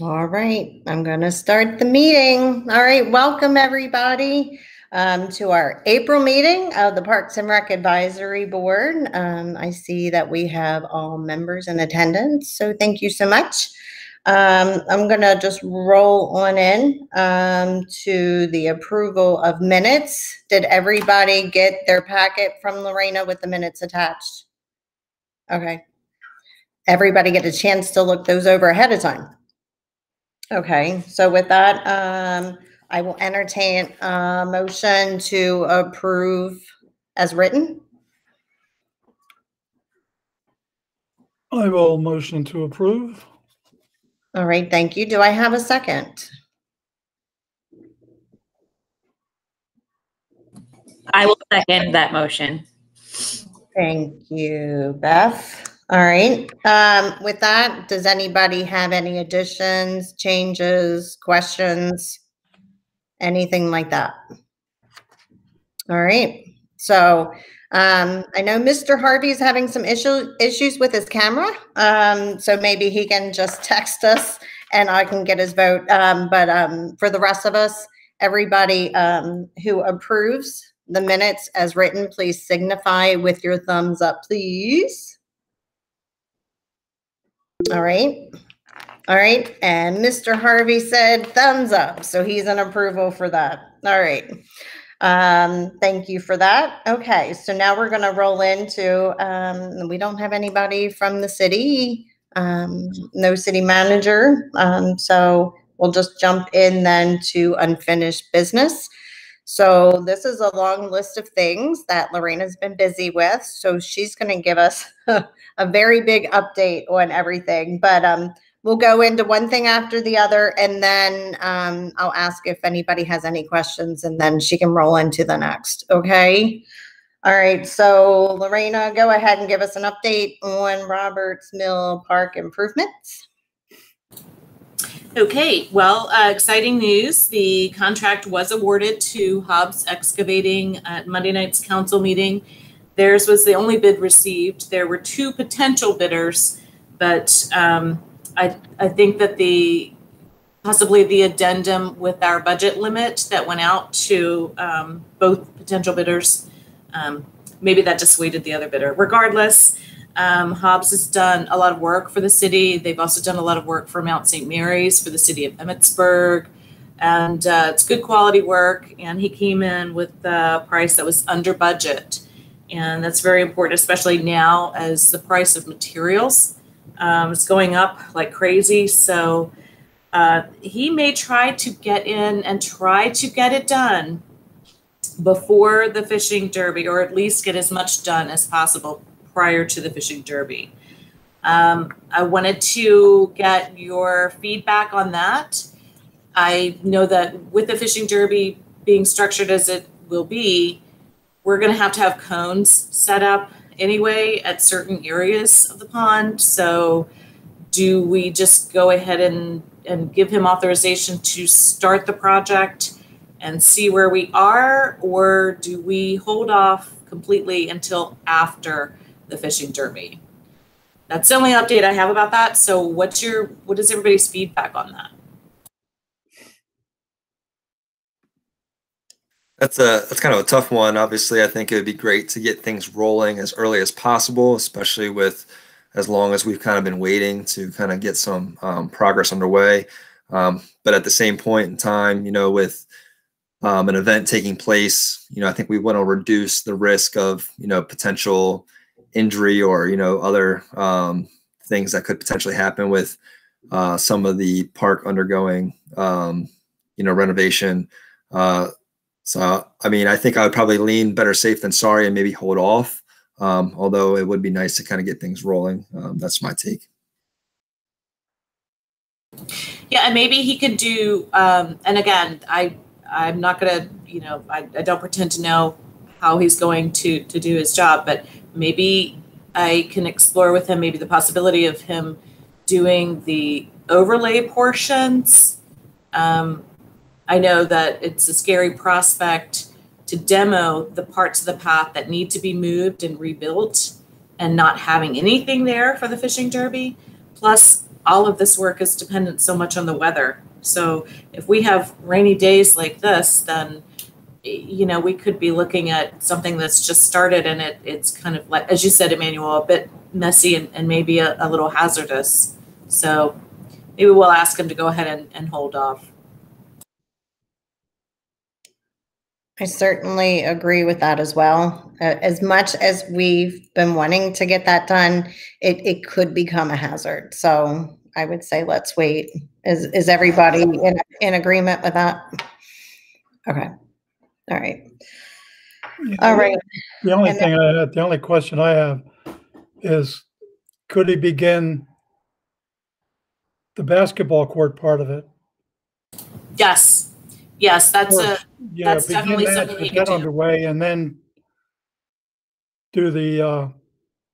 All right, I'm going to start the meeting. All right, welcome everybody to our April meeting of the Parks and Rec Advisory Board. I see that we have all members in attendance, so thank you so much. I'm going to just roll on in to the approval of minutes. Did everybody get their packet from Lorena with the minutes attached? Okay. Everybody get a chance to look those over ahead of time? Okay, so with that, I will entertain a motion to approve as written. I will motion to approve. All right, thank you. Do I have a second? I will second that motion. Thank you, Beth. All right, with that, does anybody have any additions, changes, questions, anything like that? All right, so I know Mr. Harvey's having some issues with his camera, so maybe he can just text us and I can get his vote. But for the rest of us, everybody who approves the minutes as written, please signify with your thumbs up, please. All right. All right, and Mr. Harvey said thumbs up, so he's an approval for that. All right. Thank you for that. Okay, so now we're going to roll into, we don't have anybody from the city, no city manager. So we'll just jump in then to unfinished business. So this is a long list of things that Lorena's been busy with. So she's going to give us a very big update on everything, but, we'll go into one thing after the other, and then I'll ask if anybody has any questions, and then she can roll into the next, okay? All right, so Lorena, go ahead and give us an update on Roberts Mill Park improvements. Okay, well, exciting news. The contract was awarded to Hobbs Excavating at Monday night's council meeting. Theirs was the only bid received. There were two potential bidders, but I think that possibly the addendum with our budget limit that went out to both potential bidders, maybe that dissuaded the other bidder. Regardless, Hobbs has done a lot of work for the city. They've also done a lot of work for Mount St. Mary's for the city of Emmitsburg, and it's good quality work. And he came in with a price that was under budget, and that's very important, especially now as the price of materials is going up like crazy. So he may try to get in and try to get it done before the fishing derby, or at least get as much done as possible prior to the fishing derby. I wanted to get your feedback on that. I know that with the fishing derby being structured as it will be, we're going to have cones set up anyway at certain areas of the pond. So do we just go ahead and give him authorization to start the project and see where we are, or do we hold off completely until after the fishing derby? That's the only update I have about that. So what is everybody's feedback on that? That's kind of a tough one. Obviously, I think it would be great to get things rolling as early as possible, especially with as long as we've kind of been waiting to kind of get some progress underway. But at the same point in time, with an event taking place, I think we want to reduce the risk of, potential injury or, other things that could potentially happen with some of the park undergoing, renovation. So, I mean, I think I would probably lean better safe than sorry and maybe hold off, although it would be nice to kind of get things rolling. That's my take. Yeah, and maybe he could do, and again, I'm not going to, I don't pretend to know how he's going to do his job, but maybe I can explore with him maybe the possibility of him doing the overlay portions. I know that it's a scary prospect to demo the parts of the path that need to be moved and rebuilt and not having anything there for the fishing derby. Plus, all of this work is dependent so much on the weather. So if we have rainy days like this, then, you know, we could be looking at something that's just started and it's kind of like, as you said, Emmanuel, a bit messy and maybe a little hazardous. So maybe we'll ask him to go ahead and hold off. I certainly agree with that as well. As much as we've been wanting to get that done, it could become a hazard. So I would say let's wait. Is everybody in agreement with that? Okay. All right. All right. The only question I have is, could he begin the basketball court part of it? Yes. Yes, that's definitely something he could get do. underway, and then do the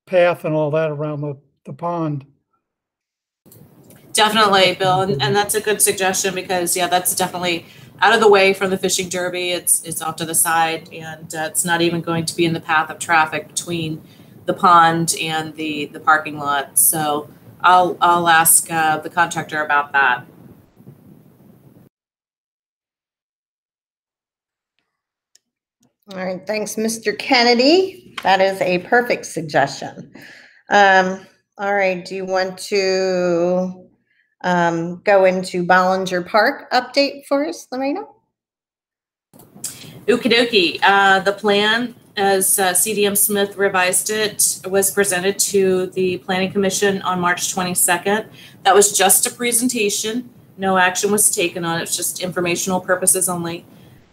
path and all that around the pond. Definitely, Bill, and that's a good suggestion because that's definitely out of the way from the fishing derby. It's off to the side, and it's not even going to be in the path of traffic between the pond and the parking lot. So I'll ask the contractor about that. All right, thanks, Mr. Kennedy. That is a perfect suggestion. All right, do you want to go into Bollinger Park update for us, Lorena? Okie dokie. The plan, as CDM Smith revised it, was presented to the Planning Commission on March 22nd. That was just a presentation. No action was taken on it. It's just informational purposes only.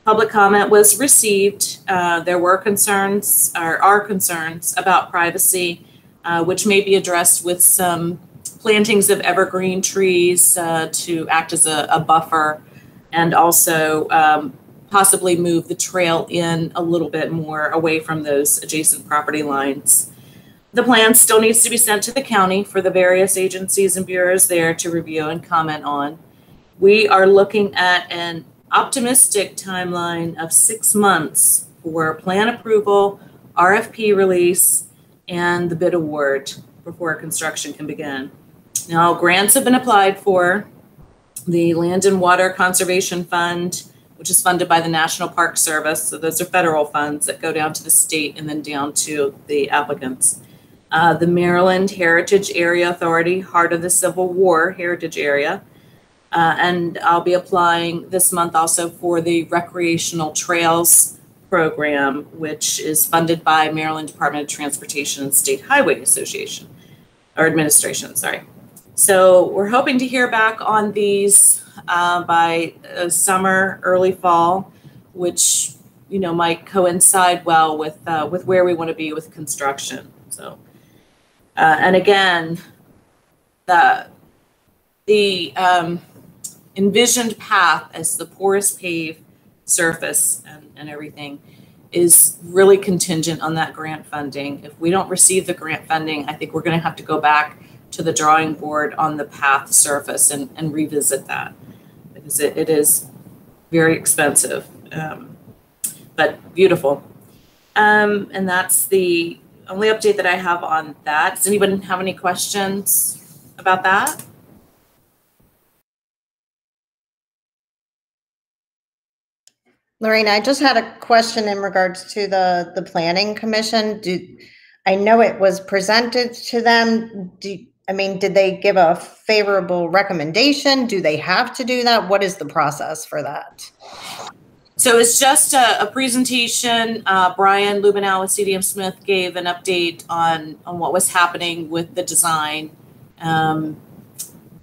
Public comment was received. There were concerns, or are concerns, about privacy, which may be addressed with some plantings of evergreen trees to act as a buffer, and also possibly move the trail in a little bit more away from those adjacent property lines. The plan still needs to be sent to the county for the various agencies and bureaus there to review and comment on. We are looking at an optimistic timeline of 6 months for plan approval, RFP release, and the bid award before construction can begin. Now, grants have been applied for. The Land and Water Conservation Fund, which is funded by the National Park Service. So those are federal funds that go down to the state and then down to the applicants. The Maryland Heritage Area Authority, Heart of the Civil War Heritage Area. And I'll be applying this month also for the Recreational Trails Program, which is funded by Maryland Department of Transportation and State Highway Association, or Administration, sorry. So we're hoping to hear back on these by summer, early fall, which, you know, might coincide well with where we want to be with construction. So, and again, the envisioned path as the porous paved surface and everything is really contingent on that grant funding. If we don't receive the grant funding, I think we're going to have to go back to the drawing board on the path surface and revisit that, because it is very expensive, but beautiful. And that's the only update that I have on that. Does anyone have any questions about that? Lorena, I just had a question in regards to the Planning Commission. I know it was presented to them. Did they give a favorable recommendation? Do they have to do that? What is the process for that? So it's just a presentation. Brian Lubenow with CDM Smith gave an update on what was happening with the design.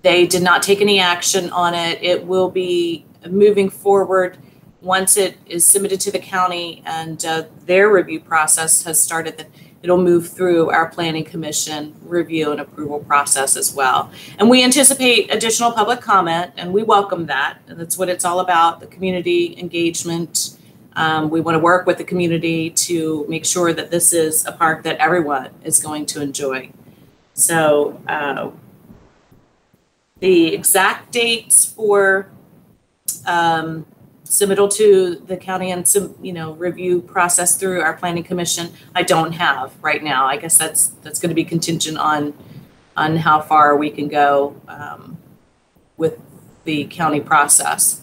They did not take any action on it. It will be moving forward once it is submitted to the county and their review process has started. That it'll move through our Planning Commission review and approval process as well. And we anticipate additional public comment, and we welcome that. And that's what it's all about, the community engagement. We want to work with the community to make sure that this is a park that everyone is going to enjoy. So the exact dates for submittal to the county and some, review process through our Planning Commission, I don't have right now. I guess that's going to be contingent on on how far we can go with the county process.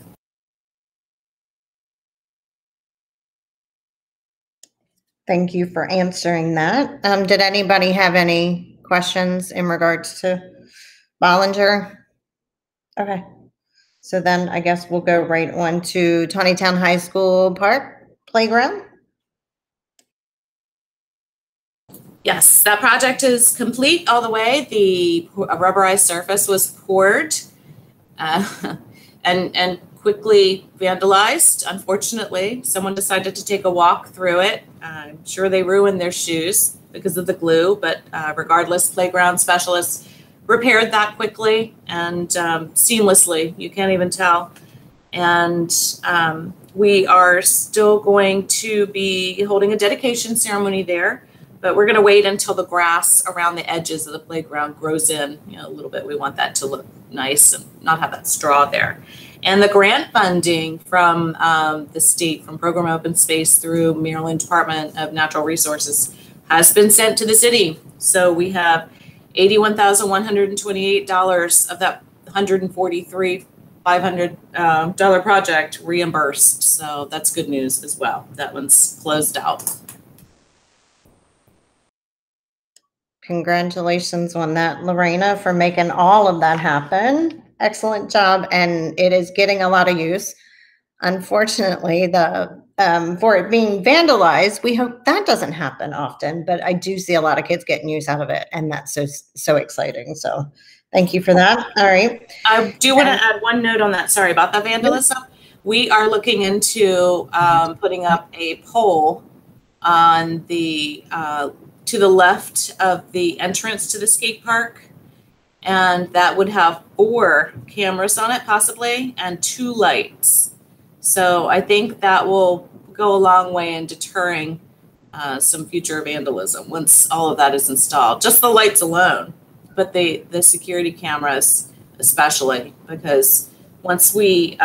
Thank you for answering that. Did anybody have any questions in regards to Bollinger? Okay. So then I guess we'll go right on to Tonytown High School Park Playground. Yes, that project is complete all the way. The rubberized surface was poured and quickly vandalized. Unfortunately, someone decided to take a walk through it. I'm sure they ruined their shoes because of the glue, but regardless, playground specialists repaired that quickly and seamlessly. You can't even tell. And we are still going to be holding a dedication ceremony there, but we're going to wait until the grass around the edges of the playground grows in, a little bit. We want that to look nice and not have that straw there. And the grant funding from the state, from Program Open Space through Maryland Department of Natural Resources, has been sent to the city. So we have $81,128 of that $143,500 project reimbursed. So that's good news as well. That one's closed out. Congratulations on that, Lorena, for making all of that happen. Excellent job, and it is getting a lot of use. Unfortunately, for it being vandalized, we hope that doesn't happen often, but I do see a lot of kids getting use out of it, and that's so exciting. So thank you for that. All right. I do want to add one note on that. Sorry about the vandalism. We are looking into putting up a pole on the to the left of the entrance to the skate park. And that would have 4 cameras on it, possibly, and 2 lights. So I think that will go a long way in deterring some future vandalism once all of that is installed. Just the lights alone, but the security cameras especially, because once we,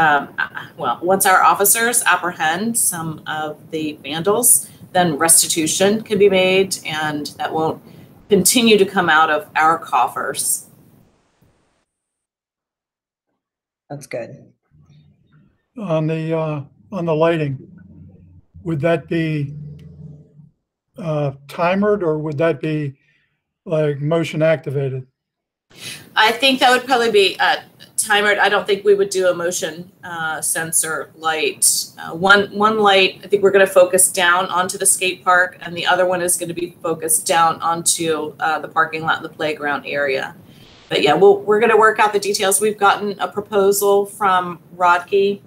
once our officers apprehend some of the vandals, then restitution can be made, and that won't continue to come out of our coffers. That's good. On the lighting, would that be timered, or would that be like motion activated? I think that would probably be timered. I don't think we would do a motion sensor light. One light, I think we're going to focus down onto the skate park, and the other one is going to be focused down onto the parking lot and the playground area. But yeah, we're going to work out the details. We've gotten a proposal from Rodkey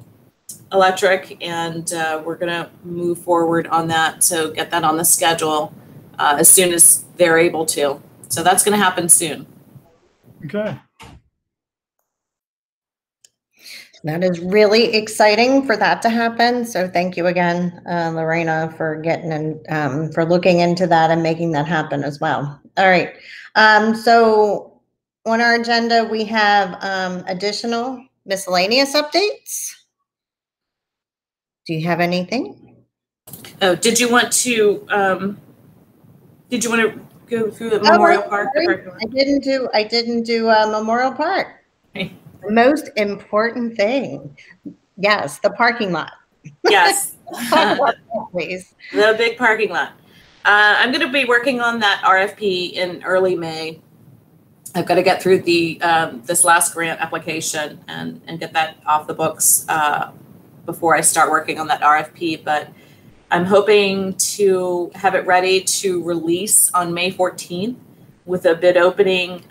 Electric, and we're going to move forward on that. So get that on the schedule as soon as they're able to. So that's going to happen soon. Okay. That is really exciting for that to happen. So thank you again, Lorena, for getting and for looking into that and making that happen as well. All right. So on our agenda, we have additional miscellaneous updates. Do you have anything? Oh, did you want to go through the Memorial Park? I didn't do Memorial Park. Okay. The most important thing. Yes, the parking lot. Yes. Please. The big parking lot. I'm going to be working on that RFP in early May. I've got to get through the this last grant application and get that off the books before I start working on that RFP. But I'm hoping to have it ready to release on May 14th with a bid opening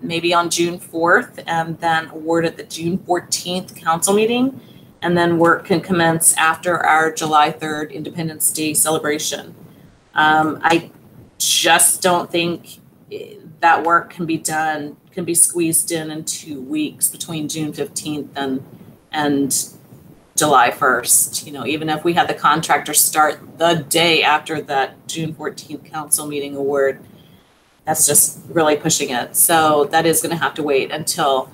maybe on June 4th, and then award at the June 14th council meeting. And then work can commence after our July 3rd Independence Day celebration. I just don't think that work can be squeezed in 2 weeks between June 15th and July 1st. Even if we had the contractor start the day after that June 14th council meeting award, that's just really pushing it. So that is going to have to wait until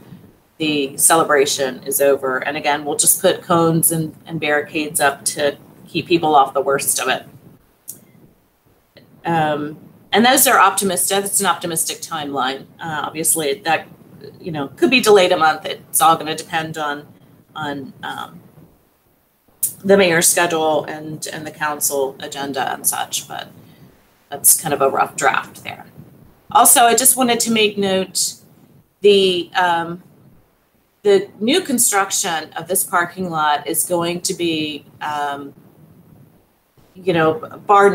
the celebration is over. And again, we'll just put cones and barricades up to keep people off the worst of it. And those are optimistic. It's an optimistic timeline. Obviously, that could be delayed a month. It's all going to depend on the mayor's schedule and the council agenda and such. But that's kind of a rough draft there. Also, I just wanted to make note the new construction of this parking lot is going to be, bar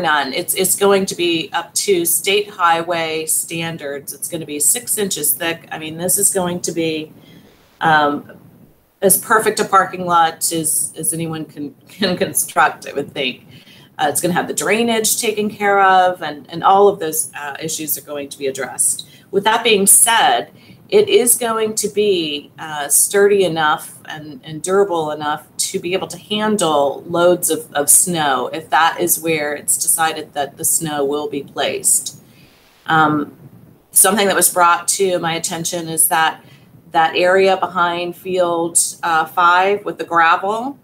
none. It's going to be up to state highway standards. It's going to be 6 inches thick. I mean, this is going to be as perfect a parking lot as anyone can construct, I would think. It's going to have the drainage taken care of, and all of those issues are going to be addressed. With that being said, it is going to be sturdy enough and durable enough to be able to handle loads of snow if that is where it's decided that the snow will be placed. Something that was brought to my attention is that area behind Field 5 with the gravel,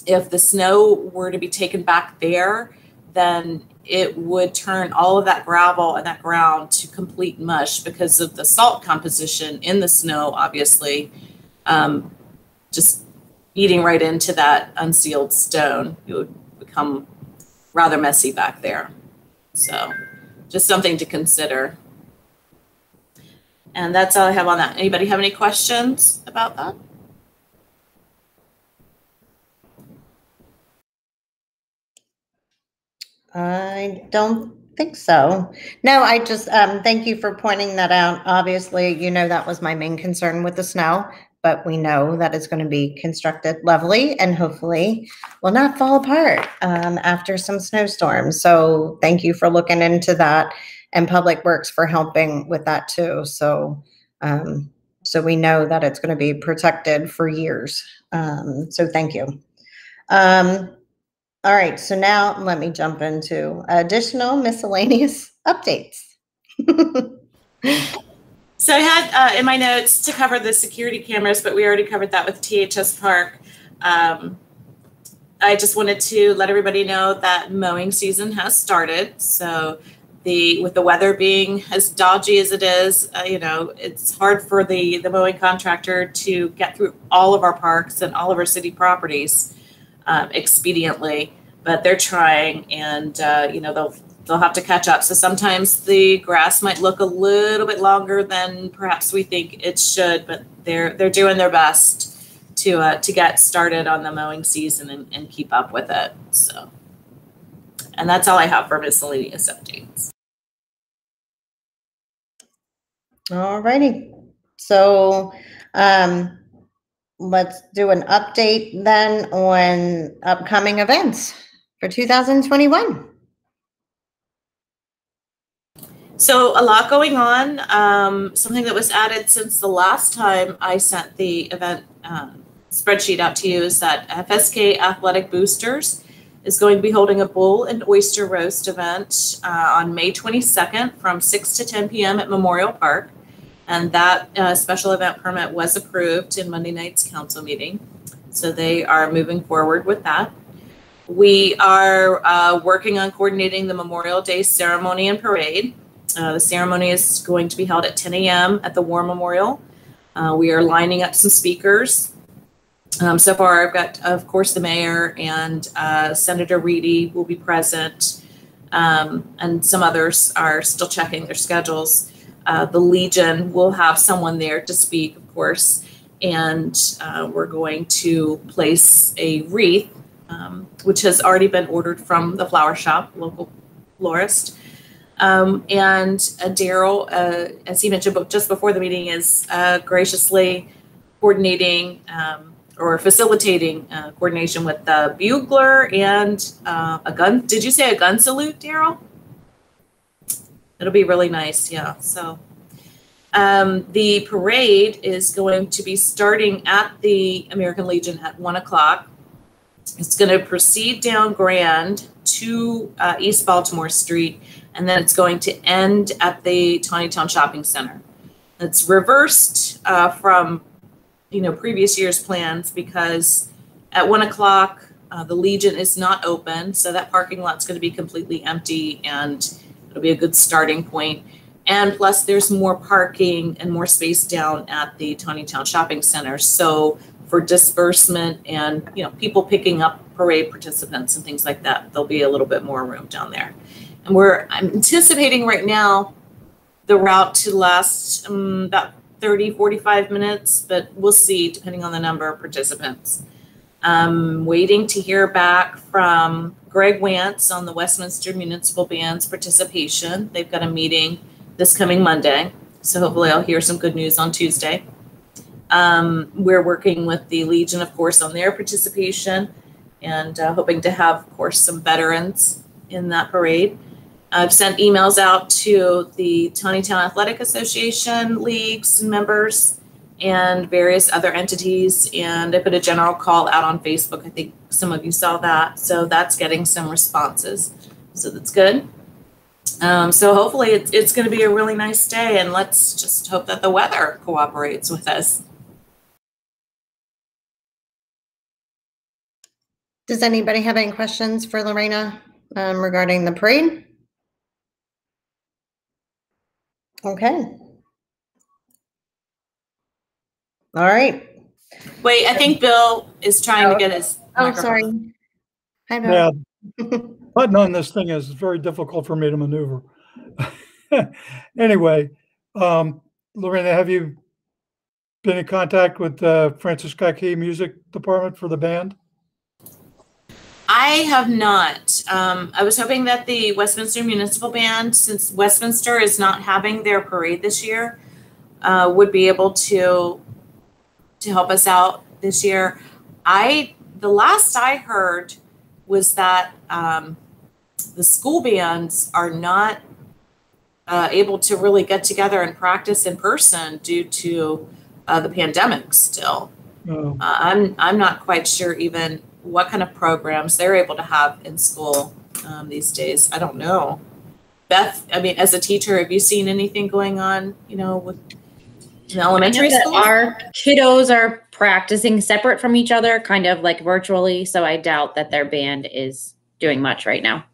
if the snow were to be taken back there, then it would turn all of that gravel and that ground to complete mush because of the salt composition in the snow, obviously, just eating right into that unsealed stone. It would become rather messy back there. So just something to consider. And that's all I have on that. Anybody have any questions about that? I don't think so. No, I just thank you for pointing that out. Obviously, that was my main concern with the snow, but we know that it's going to be constructed levelly and hopefully will not fall apart after some snowstorms. So thank you for looking into that, and Public Works for helping with that too. So so we know that it's going to be protected for years. So thank you. All right, so now let me jump into additional miscellaneous updates. So I had in my notes to cover the security cameras, but we already covered that with THS Park. I just wanted to let everybody know that mowing season has started. So with the weather being as dodgy as it is, it's hard for the mowing contractor to get through all of our parks and all of our city properties expediently, but they're trying, and they'll have to catch up. So sometimes the grass might look a little bit longer than perhaps we think it should, but they're doing their best to get started on the mowing season and keep up with it. So, and that's all I have for miscellaneous updates. All righty. So let's do an update then on upcoming events for 2021. So a lot going on. Something that was added since the last time I sent the event spreadsheet out to you is that FSK Athletic Boosters is going to be holding a bull and oyster roast event on May 22nd from 6 to 10 p.m. at Memorial Park. And that special event permit was approved in Monday night's council meeting. So they are moving forward with that. We are working on coordinating the Memorial Day ceremony and parade. The ceremony is going to be held at 10 a.m. at the War Memorial. We are lining up some speakers. So far, I've got, of course, the mayor and Senator Reedy will be present, and some others are still checking their schedules. The Legion will have someone there to speak, of course, and we're going to place a wreath, which has already been ordered from the flower shop, local florist. And Daryl, as he mentioned just before the meeting, is graciously coordinating or facilitating coordination with the bugler and a gun. Did you say a gun salute, Daryl? It'll be really nice, yeah. So the parade is going to be starting at the American Legion at 1 o'clock. It's going to proceed down Grand to East Baltimore Street, and then it's going to end at the Tonytown Shopping Center. It's reversed from previous year's plans because at 1 o'clock the Legion is not open, so that parking lot's going to be completely empty, and it'll be a good starting point. And plus there's more parking and more space down at the Tonytown shopping center. So for disbursement and, you know, people picking up parade participants and things like that, there'll be a little bit more room down there. And I'm anticipating right now the route to last about 30, 45 minutes, but we'll see depending on the number of participants. Waiting to hear back from Greg Wantz on the Westminster Municipal Band's participation. They've got a meeting this coming Monday, so hopefully I'll hear some good news on Tuesday. We're working with the Legion, of course, on their participation, and hoping to have, of course, some veterans in that parade. I've sent emails out to the Tonytown Athletic Association leagues and members and various other entities, and I put a general call out on Facebook. I think some of you saw that, so that's getting some responses, so that's good. So hopefully it's going to be a really nice day, and let's just hope that the weather cooperates with us. Does anybody have any questions for Lorena regarding the parade? Okay. All right. Wait, I think Bill is trying to get his microphone. Sorry. Hi, Bill. Yeah, button on this thing is very difficult for me to maneuver. Anyway, Lorena, have you been in contact with the Francis Scott Key Music Department for the band? I have not. I was hoping that the Westminster Municipal Band, since Westminster is not having their parade this year, would be able to help us out this year. The last I heard was that the school bands are not able to really get together and practice in person due to the pandemic still. Oh. I'm not quite sure even what kind of programs they're able to have in school these days. I don't know. Beth, I mean, as a teacher, have you seen anything going on, you know, with the elementary school? Our kiddos are practicing separate from each other, kind of like virtually, so I doubt that their band is doing much right now.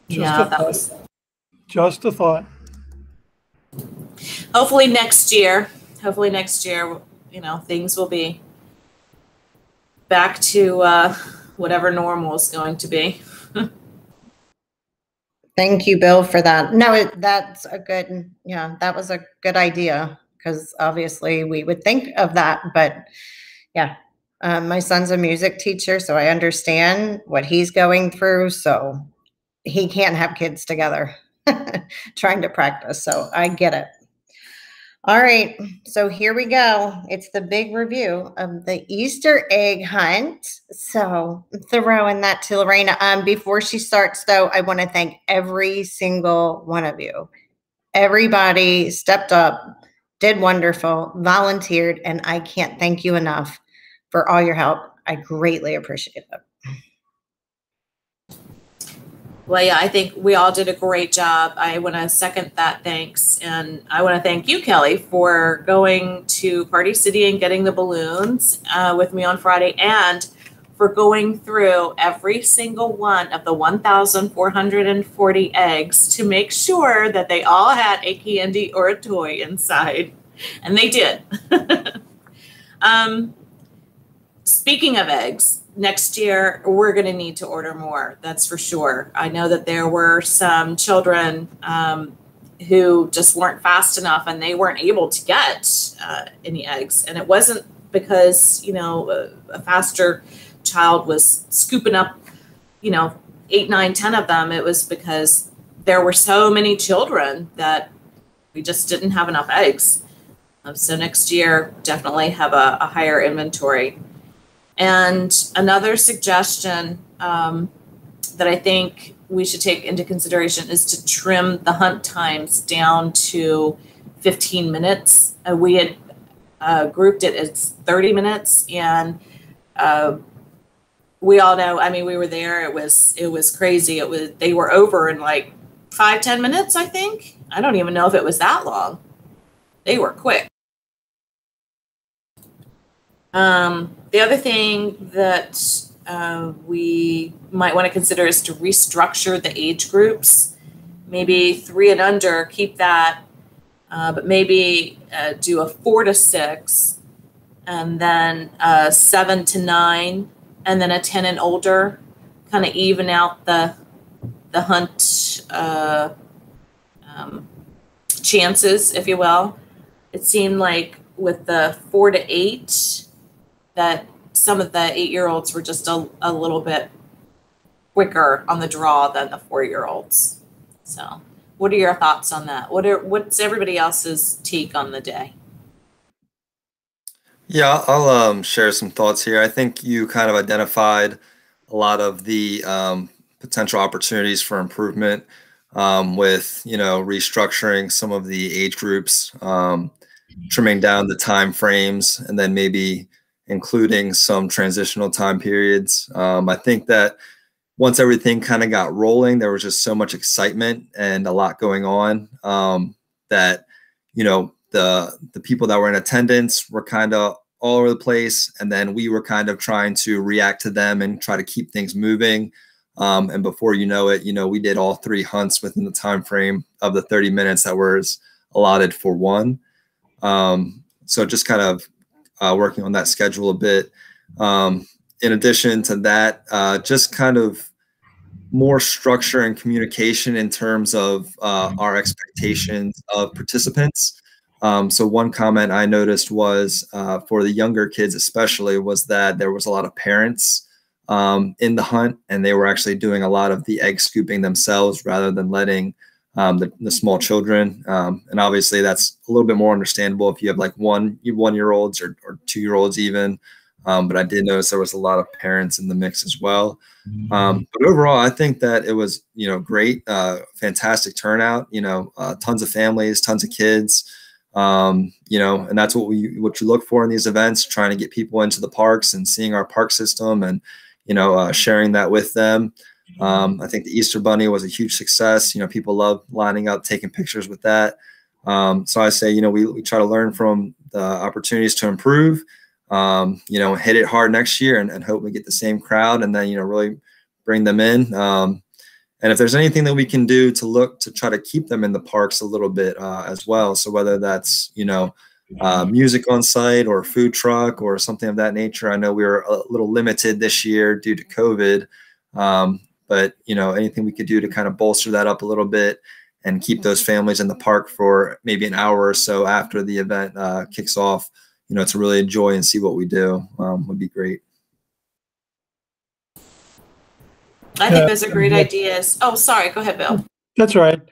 Just a thought. Hopefully next year, you know, things will be back to whatever normal is going to be. Thank you, Bill, for that. No, that's a good, yeah, that was a good idea, because obviously we would think of that, but yeah, my son's a music teacher, so I understand what he's going through, so he can't have kids together trying to practice, so I get it. All right, so here we go. It's the big review of the Easter egg hunt. So throwing that to Lorena. Before she starts, though, I want to thank every single one of you. Everybody stepped up, did wonderful, volunteered, and I can't thank you enough for all your help. I greatly appreciate it. Well, yeah, I think we all did a great job. I want to second that thanks. And I want to thank you, Kelly, for going to Party City and getting the balloons with me on Friday, and for going through every single one of the 1,440 eggs to make sure that they all had a candy or a toy inside. And they did. Speaking of eggs, next year, we're going to need to order more. That's for sure. I know that there were some children who just weren't fast enough and they weren't able to get any eggs. And it wasn't because, you know, a faster child was scooping up, you know, 8, 9, 10 of them. It was because there were so many children that we just didn't have enough eggs. So next year, definitely have a higher inventory. And another suggestion that I think we should take into consideration is to trim the hunt times down to 15 minutes. We had grouped it as 30 minutes, and we all know, I mean, we were there, it was crazy. They were over in like 5-10 minutes, I think. I don't even know if it was that long. They were quick. The other thing that we might want to consider is to restructure the age groups. Maybe 3 and under, keep that, but maybe do a 4 to 6, and then 7 to 9, and then a 10 and older, kind of even out the hunt chances, if you will. It seemed like with the 4 to 8 that some of the 8-year-olds were just a little bit quicker on the draw than the 4-year-olds. So what are your thoughts on that? What's everybody else's take on the day? Yeah, I'll share some thoughts here. I think you kind of identified a lot of the potential opportunities for improvement with, restructuring some of the age groups, trimming down the time frames, and then maybe including some transitional time periods. I think that once everything kind of got rolling, there was just so much excitement and a lot going on that, the people that were in attendance were kind of all over the place. And then we were kind of trying to react to them and try to keep things moving. And before you know it, we did all 3 hunts within the time frame of the 30 minutes that was allotted for one. So just kind of working on that schedule a bit. In addition to that, just kind of more structure and communication in terms of our expectations of participants. So one comment I noticed was for the younger kids especially was that there was a lot of parents in the hunt, and they were actually doing a lot of the egg scooping themselves rather than letting the small children. And obviously that's a little bit more understandable if you have like 1-year-olds or 2-year-olds even. But I did notice there was a lot of parents in the mix as well. But overall, I think that it was, great, fantastic turnout, tons of families, tons of kids, and that's what you look for in these events, trying to get people into the parks and seeing our park system and, sharing that with them. I think the Easter Bunny was a huge success. People love lining up, taking pictures with that. So I say, we try to learn from the opportunities to improve, hit it hard next year and hope we get the same crowd and then, really bring them in. And if there's anything that we can do to look to try to keep them in the parks a little bit as well. So whether that's, music on site or food truck or something of that nature. I know we were a little limited this year due to COVID. But, anything we could do to kind of bolster that up a little bit and keep those families in the park for maybe an hour or so after the event kicks off, to really enjoy and see what we do would be great. I think those are great ideas. Oh, sorry. Go ahead, Bill. That's right.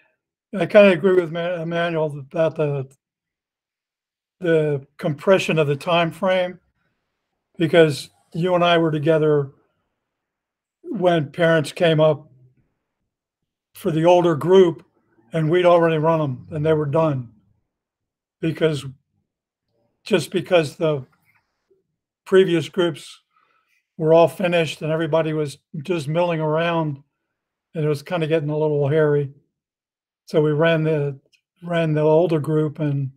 I kind of agree with Emmanuel about the compression of the time frame, because you and I were together when parents came up for the older group and we'd already run them and they were done because the previous groups were all finished and everybody was just milling around and it was kind of getting a little hairy. So we ran the older group, and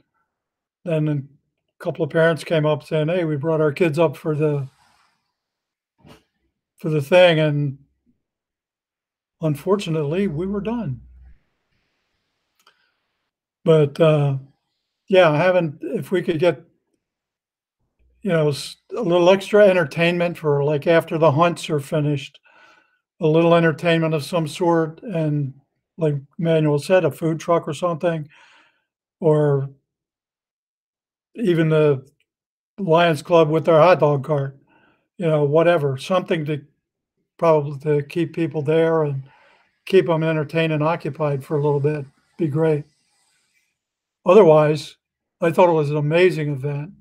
then a couple of parents came up saying, "Hey, we brought our kids up for the thing," and unfortunately we were done. But if we could get a little extra entertainment for like after the hunts are finished, a little entertainment of some sort, and like Manuel said, a food truck or something, or even the Lions Club with their hot dog cart, whatever, something to keep people there and keep them entertained and occupied for a little bit. Be great. Otherwise, I thought it was an amazing event.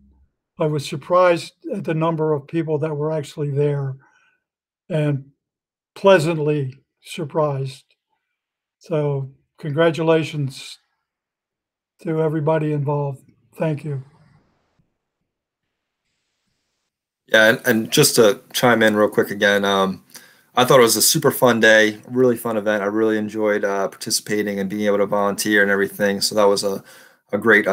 I was surprised at the number of people that were actually there and pleasantly surprised. So congratulations to everybody involved. Thank you. Yeah, and just to chime in real quick again, I thought it was a super fun day, really fun event. I really enjoyed participating and being able to volunteer and everything. So that was a great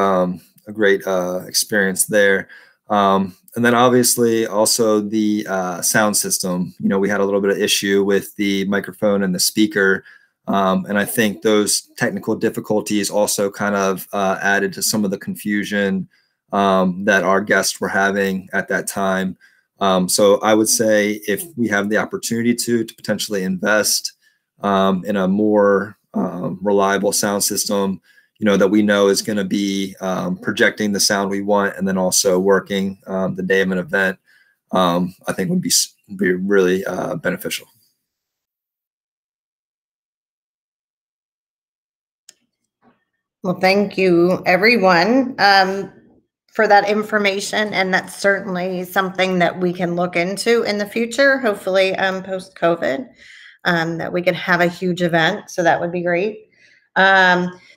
experience there. And then obviously also the sound system. You know, we had a little bit of issue with the microphone and the speaker. And I think those technical difficulties also kind of added to some of the confusion that our guests were having at that time. So I would say if we have the opportunity to potentially invest in a more reliable sound system, you know, that we know is going to be projecting the sound we want, and then also working the day of an event, I think would be really beneficial. Well, thank you, everyone, for that information. And that's certainly something that we can look into in the future, hopefully post-COVID, that we can have a huge event. So that would be great.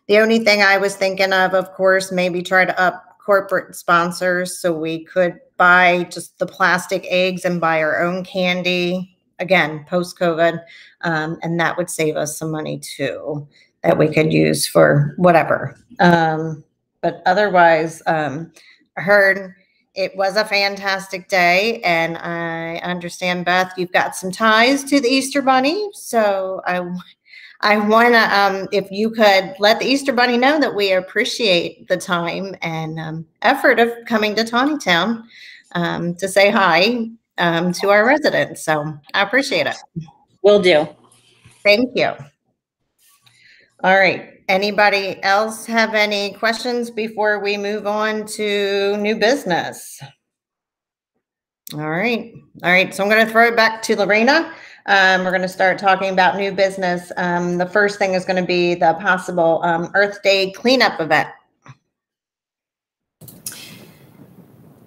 The only thing I was thinking of course, maybe try to up corporate sponsors so we could buy just the plastic eggs and buy our own candy, again, post-COVID, and that would save us some money too, that we could use for whatever. But otherwise, I heard it was a fantastic day, and I understand, Beth, you've got some ties to the Easter Bunny, so I want to, if you could let the Easter Bunny know that we appreciate the time and effort of coming to Tonytown to say hi to our residents. So I appreciate it. Will do. Thank you. All right. Anybody else have any questions before we move on to new business? All right. All right. So I'm going to throw it back to Lorena. We're going to start talking about new business. The first thing is going to be the possible Earth Day cleanup event.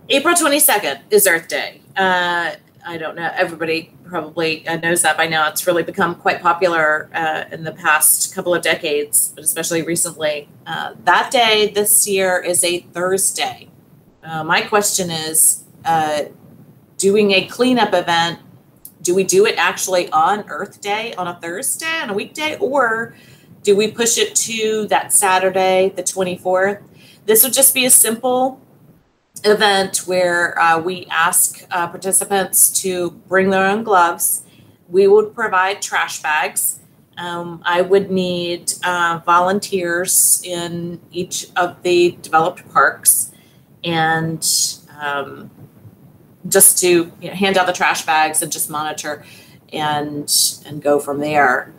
April 22nd is Earth Day. I don't know. Everybody probably knows that by now. It's really become quite popular in the past couple of decades, but especially recently. That day this year is a Thursday. My question is, doing a cleanup event, do we do it actually on Earth Day, on a Thursday, on a weekday, or do we push it to that Saturday, the 24th? This would just be a simple event where we ask participants to bring their own gloves. We would provide trash bags. I would need volunteers in each of the developed parks, and just to hand out the trash bags and just monitor and go from there.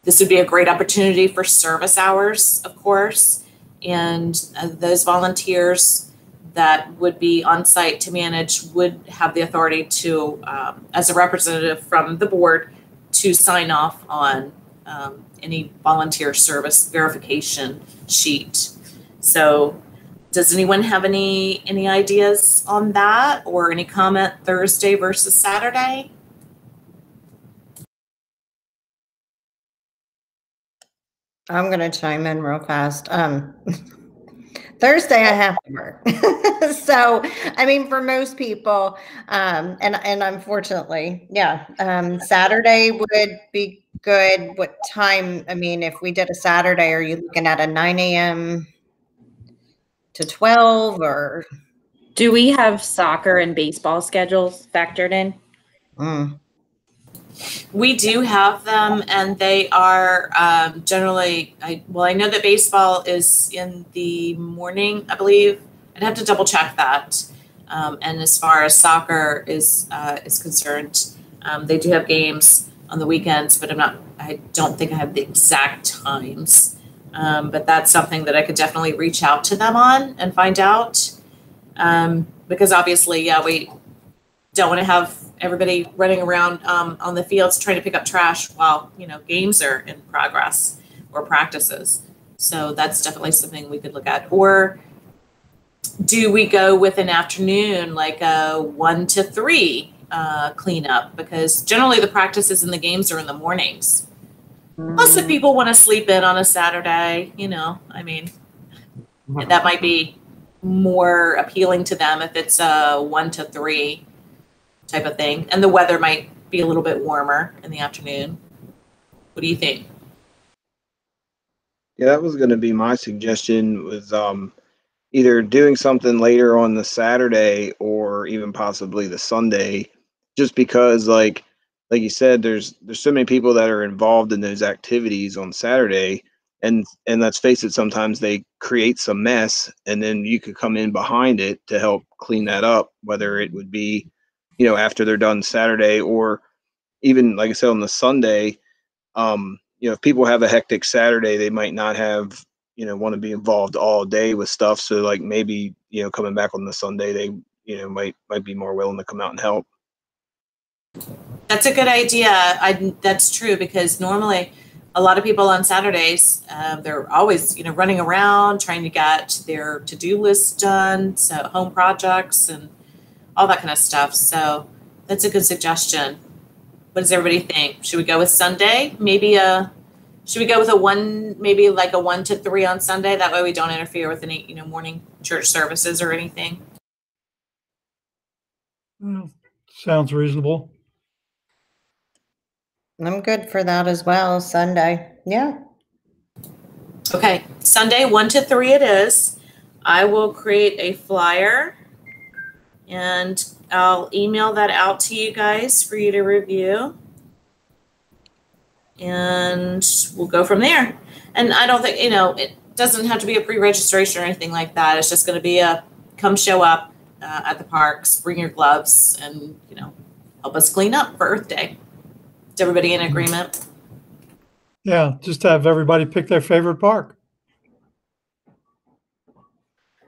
This would be a great opportunity for service hours, of course, and those volunteers that would be on site to manage would have the authority to, as a representative from the board, to sign off on any volunteer service verification sheet. So does anyone have any ideas on that, or any comment Thursday versus Saturday? I'm going to chime in real fast. Thursday I have to work. So, I mean, for most people, and unfortunately, yeah, Saturday would be good. What time? I mean, if we did a Saturday, are you looking at a 9 a.m. to 12, or? Do we have soccer and baseball schedules factored in? We do have them, and they are generally, I know that baseball is in the morning, I believe. I'd have to double check that. And as far as soccer is concerned, they do have games on the weekends, but I don't think I have the exact times. But that's something that I could definitely reach out to them on and find out. Because obviously, yeah, we don't want to have everybody running around on the fields trying to pick up trash while, games are in progress or practices. So that's definitely something we could look at. Or do we go with an afternoon, like a 1 to 3 cleanup? Because generally the practices and the games are in the mornings. Plus, if people want to sleep in on a Saturday, I mean, that might be more appealing to them if it's a 1 to 3 type of thing. And the weather might be a little bit warmer in the afternoon. What do you think? Yeah, that was going to be my suggestion, was either doing something later on the Saturday or even possibly the Sunday, just because like you said, there's so many people that are involved in those activities on Saturday, and let's face it, sometimes they create some mess, and then you could come in behind it to help clean that up, whether it would be, you know, after they're done Saturday, or even like I said on the Sunday. You know, if people have a hectic Saturday, they might not have, you know, want to be involved all day with stuff. So like maybe, you know, coming back on the Sunday, they, you know, might be more willing to come out and help. That's a good idea. That's true, because normally a lot of people on Saturdays, they're always, you know, running around trying to get their to-do list done, so home projects and all that kind of stuff. So that's a good suggestion. What does everybody think? Should we go with Sunday? Should we go with maybe like a 1 to 3 on Sunday? That way we don't interfere with any, you know, morning church services or anything. Sounds reasonable. I'm good for that as well. Sunday. Yeah. Okay, Sunday 1 to 3 it is. I will create a flyer and I'll email that out to you guys for you to review. And we'll go from there. And I don't think, you know, it doesn't have to be a pre-registration or anything like that. It's just going to be a come show up at the parks, bring your gloves, and, you know, help us clean up for Earth Day. Is everybody in agreement? Yeah, just have everybody pick their favorite park.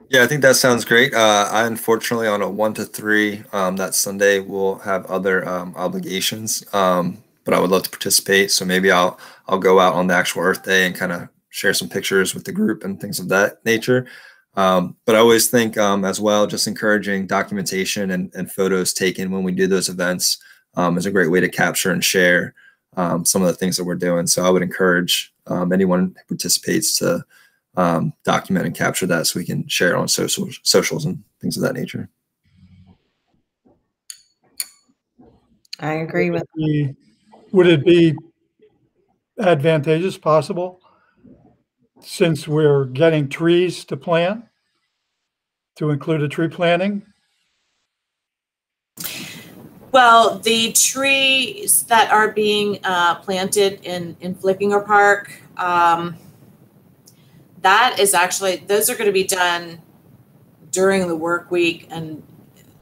Yeah, I think that sounds great. I unfortunately on a 1 to 3 that Sunday will have other obligations, but I would love to participate. So maybe I'll go out on the actual Earth Day and kind of share some pictures with the group and things of that nature. But I always think as well, just encouraging documentation and photos taken when we do those events is a great way to capture and share some of the things that we're doing. So I would encourage anyone who participates to document and capture that so we can share it on socials and things of that nature. I agree with that. Would it be advantageous, possible, since we're getting trees to plant, to include a tree planting? Well, the trees that are being planted in Flickinger Park, that is actually, those are going to be done during the work week. And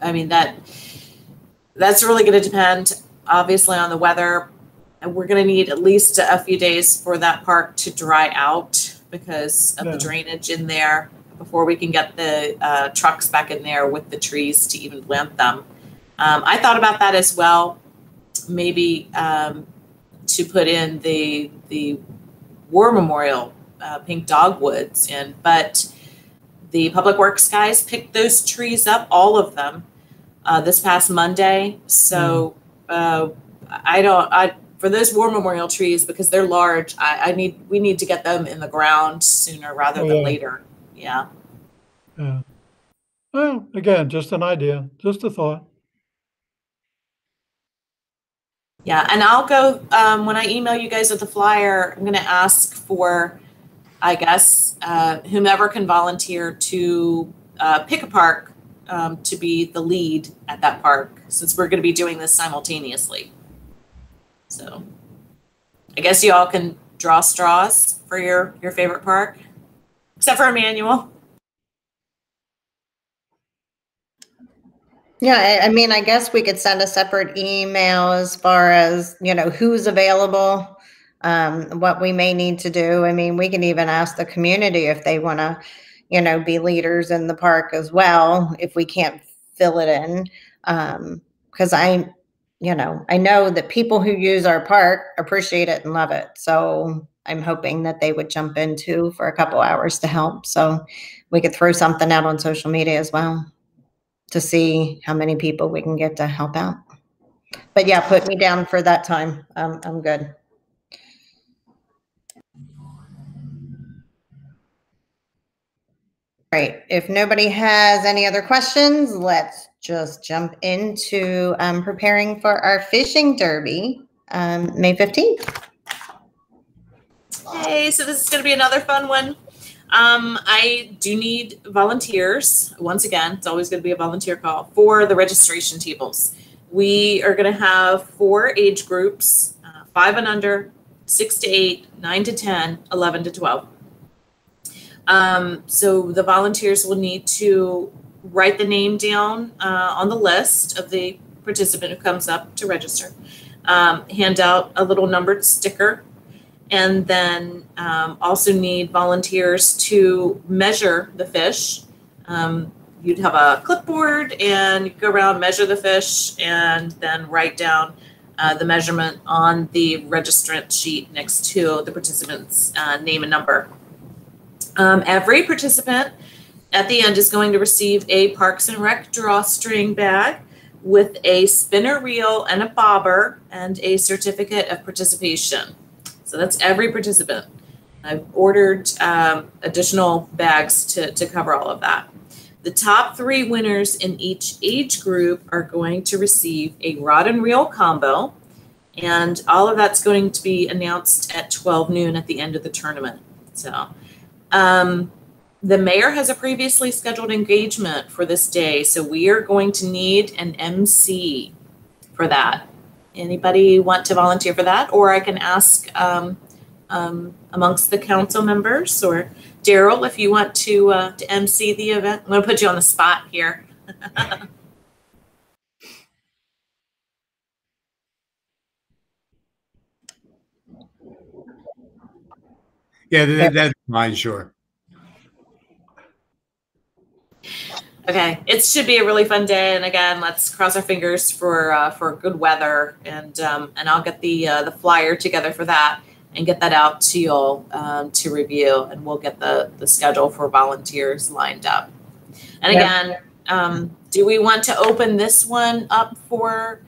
I mean, that's really going to depend, obviously, on the weather. And we're going to need at least a few days for that park to dry out because of the drainage in there before we can get the trucks back in there with the trees to even plant them. I thought about that as well, maybe to put in the War Memorial pink dogwoods in, but the Public Works guys picked those trees up, all of them, this past Monday. So for those War Memorial trees, because they're large, we need to get them in the ground sooner rather than later. Yeah. Yeah. Well, again, just an idea, just a thought. Yeah, and I'll go, when I email you guys with the flyer, I'm going to ask for, I guess, whomever can volunteer to pick a park to be the lead at that park, since we're going to be doing this simultaneously. So I guess you all can draw straws for your favorite park, except for Emmanuel. Yeah, I mean, I guess we could send a separate email as far as, you know, who's available, what we may need to do. I mean, we can even ask the community if they want to, you know, be leaders in the park as well, if we can't fill it in. Because I know that people who use our park appreciate it and love it. So I'm hoping that they would jump in too for a couple hours to help. So we could throw something out on social media as well to see how many people we can get to help out. But yeah, put me down for that time. I'm good. Right. If nobody has any other questions, let's just jump into preparing for our fishing derby, May 15th. Hey, so this is going to be another fun one. I do need volunteers. Once again, it's always going to be a volunteer call for the registration tables. We are going to have 4 age groups, 5 and under, 6 to 8, 9 to 10, 11 to 12. So the volunteers will need to write the name down on the list of the participant who comes up to register, hand out a little numbered sticker, and then also need volunteers to measure the fish. You'd have a clipboard and you go around, measure the fish, and then write down the measurement on the registrant sheet next to the participant's name and number. Every participant at the end is going to receive a Parks and Rec drawstring bag with a spinner reel and a bobber and a certificate of participation. So that's every participant. I've ordered additional bags to cover all of that. The top 3 winners in each age group are going to receive a rod and reel combo, and all of that's going to be announced at 12 noon at the end of the tournament. So the mayor has a previously scheduled engagement for this day, so we are going to need an MC for that. Anybody want to volunteer for that? Or I can ask amongst the council members, or Daryl, if you want to MC the event. I'm going to put you on the spot here. Yeah, that's mine, sure. Okay, it should be a really fun day, and again, let's cross our fingers for good weather, and I'll get the flyer together for that and get that out to you all to review, and we'll get the schedule for volunteers lined up. And again, do we want to open this one up for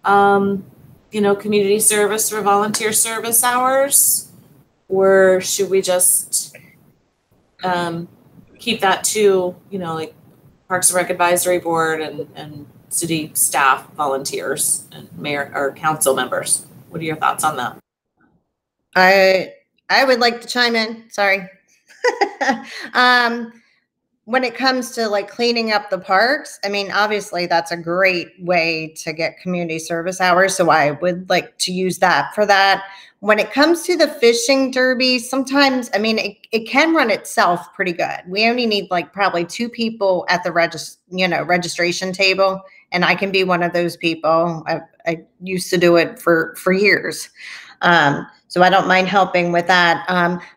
community service for volunteer service hours, or should we just keep that to like Parks and Rec Advisory Board and city staff volunteers and mayor or council members? What are your thoughts on that? I would like to chime in. Sorry. When it comes to like cleaning up the parks, I mean, obviously that's a great way to get community service hours. So I would like to use that for that. When it comes to the fishing derby, sometimes, I mean, it can run itself pretty good. We only need like probably 2 people at the registration table, and I can be one of those people. I used to do it for years. So I don't mind helping with that.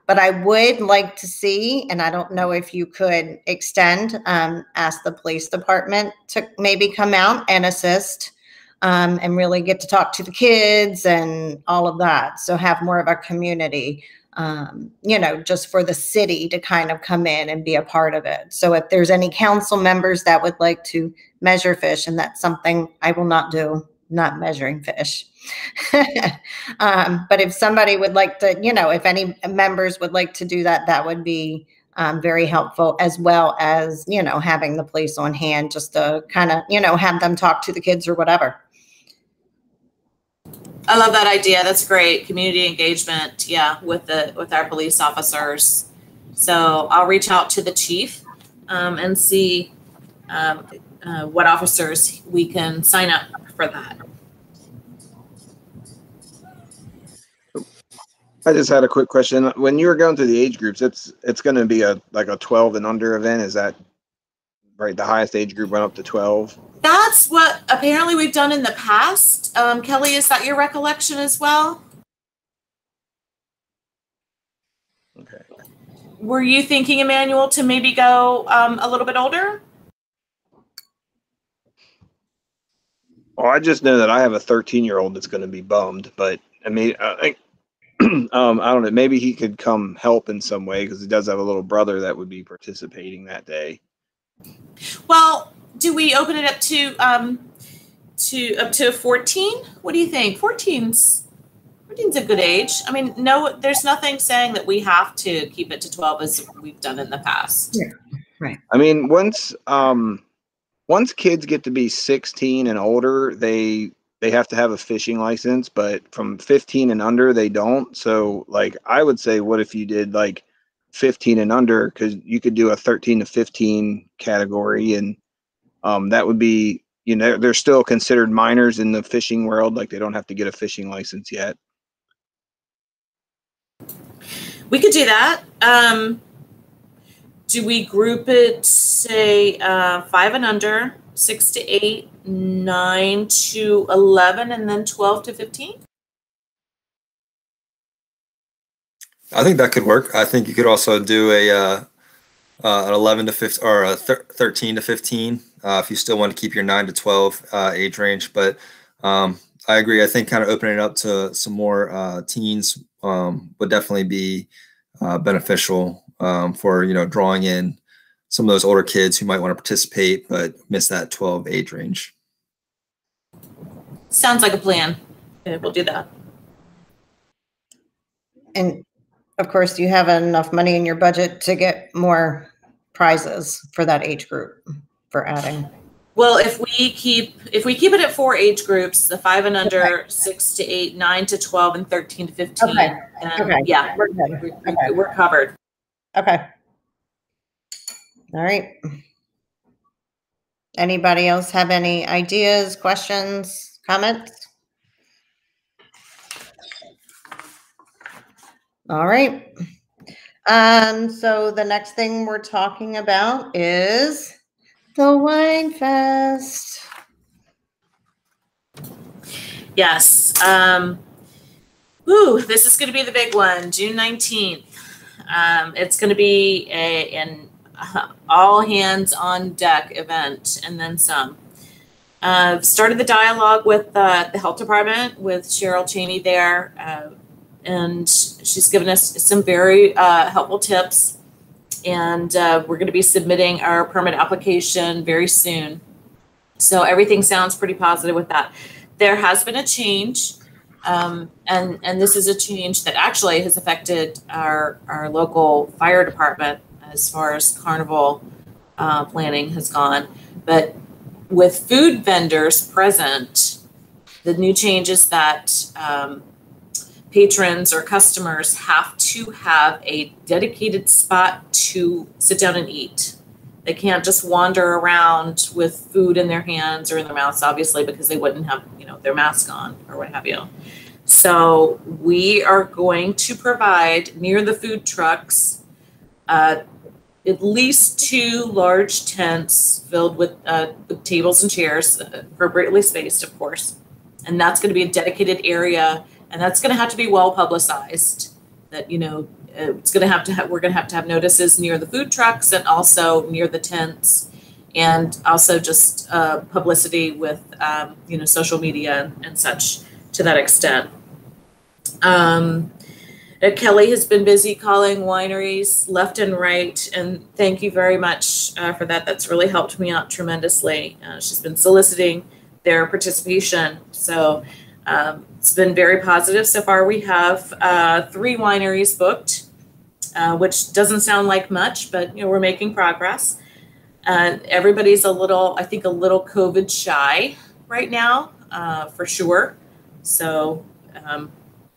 But I would like to see, and I don't know if you could extend, ask the police department to maybe come out and assist, and really get to talk to the kids and all of that. So have more of a community, just for the city to kind of come in and be a part of it. So if there's any council members that would like to measure fish, and that's something I will not do, not measuring fish. But if somebody would like to, if any members would like to do that, that would be very helpful, as well as, having the police on hand just to kind of, have them talk to the kids or whatever. I love that idea. That's great. Community engagement. Yeah. With our police officers. So I'll reach out to the chief and see what officers we can sign up for that. I just had a quick question. When you were going through the age groups, it's going to be like a 12 and under event. Is that right? The highest age group went up to 12. That's what apparently we've done in the past. Kelly, is that your recollection as well? Okay. Were you thinking, Emmanuel, to maybe go a little bit older? Well, I just know that I have a 13-year-old that's going to be bummed, but I mean, I don't know. Maybe he could come help in some way, because he does have a little brother that would be participating that day. Well, do we open it up to up to 14? What do you think? 14's a good age. I mean, no, there's nothing saying that we have to keep it to 12 as we've done in the past. Yeah, right. I mean, once kids get to be 16 and older, they have to have a fishing license, but from 15 and under, they don't. So like, I would say, what if you did like 15 and under, because you could do a 13 to 15 category, and that would be, you know, they're still considered minors in the fishing world. Like, they don't have to get a fishing license yet. We could do that. Do we group it, say, 5 and under, 6 to 8, 9 to 11, and then 12 to 15? I think that could work. I think you could also do an 11 to 15 or a 13 to 15 if you still want to keep your 9 to 12 age range. But I agree. I think kind of opening it up to some more teens would definitely be beneficial for, you know, drawing in some of those older kids who might want to participate but miss that 12 age range. Sounds like a plan. Yeah, we'll do that. And of course, you have enough money in your budget to get more prizes for that age group for adding. Well, if we keep it at 4 age groups, the 5 and under, okay. 6 to 8, 9 to 12, and 13 to 15. Okay. Okay. Yeah, we're covered. Okay. All right. Anybody else have any ideas, questions, comments? All right. So the next thing we're talking about is the Wine Fest. Yes. This is going to be the big one, June 19th. It's going to be an all hands on deck event and then some. Started the dialogue with the health department with Cheryl Cheney there, and she's given us some very helpful tips. And we're going to be submitting our permit application very soon. So everything sounds pretty positive with that. There has been a change, and this is a change that actually has affected our local fire department as far as carnival planning has gone. But with food vendors present, the new change is that patrons or customers have to have a dedicated spot to sit down and eat. They can't just wander around with food in their hands or in their mouths, obviously, because they wouldn't have, you know, their mask on or what have you. So we are going to provide near the food trucks at least 2 large tents filled with tables and chairs, appropriately spaced, of course. And that's going to be a dedicated area, and that's going to have to be well publicized. That, you know, it's going to have to we're going to have notices near the food trucks and also near the tents, and also just publicity with you know, social media and such to that extent. Kelly has been busy calling wineries left and right, and thank you very much for that. That's really helped me out tremendously. She's been soliciting their participation, so it's been very positive so far. We have 3 wineries booked, which doesn't sound like much, but, you know, we're making progress. Everybody's I think a little COVID shy right now, for sure. So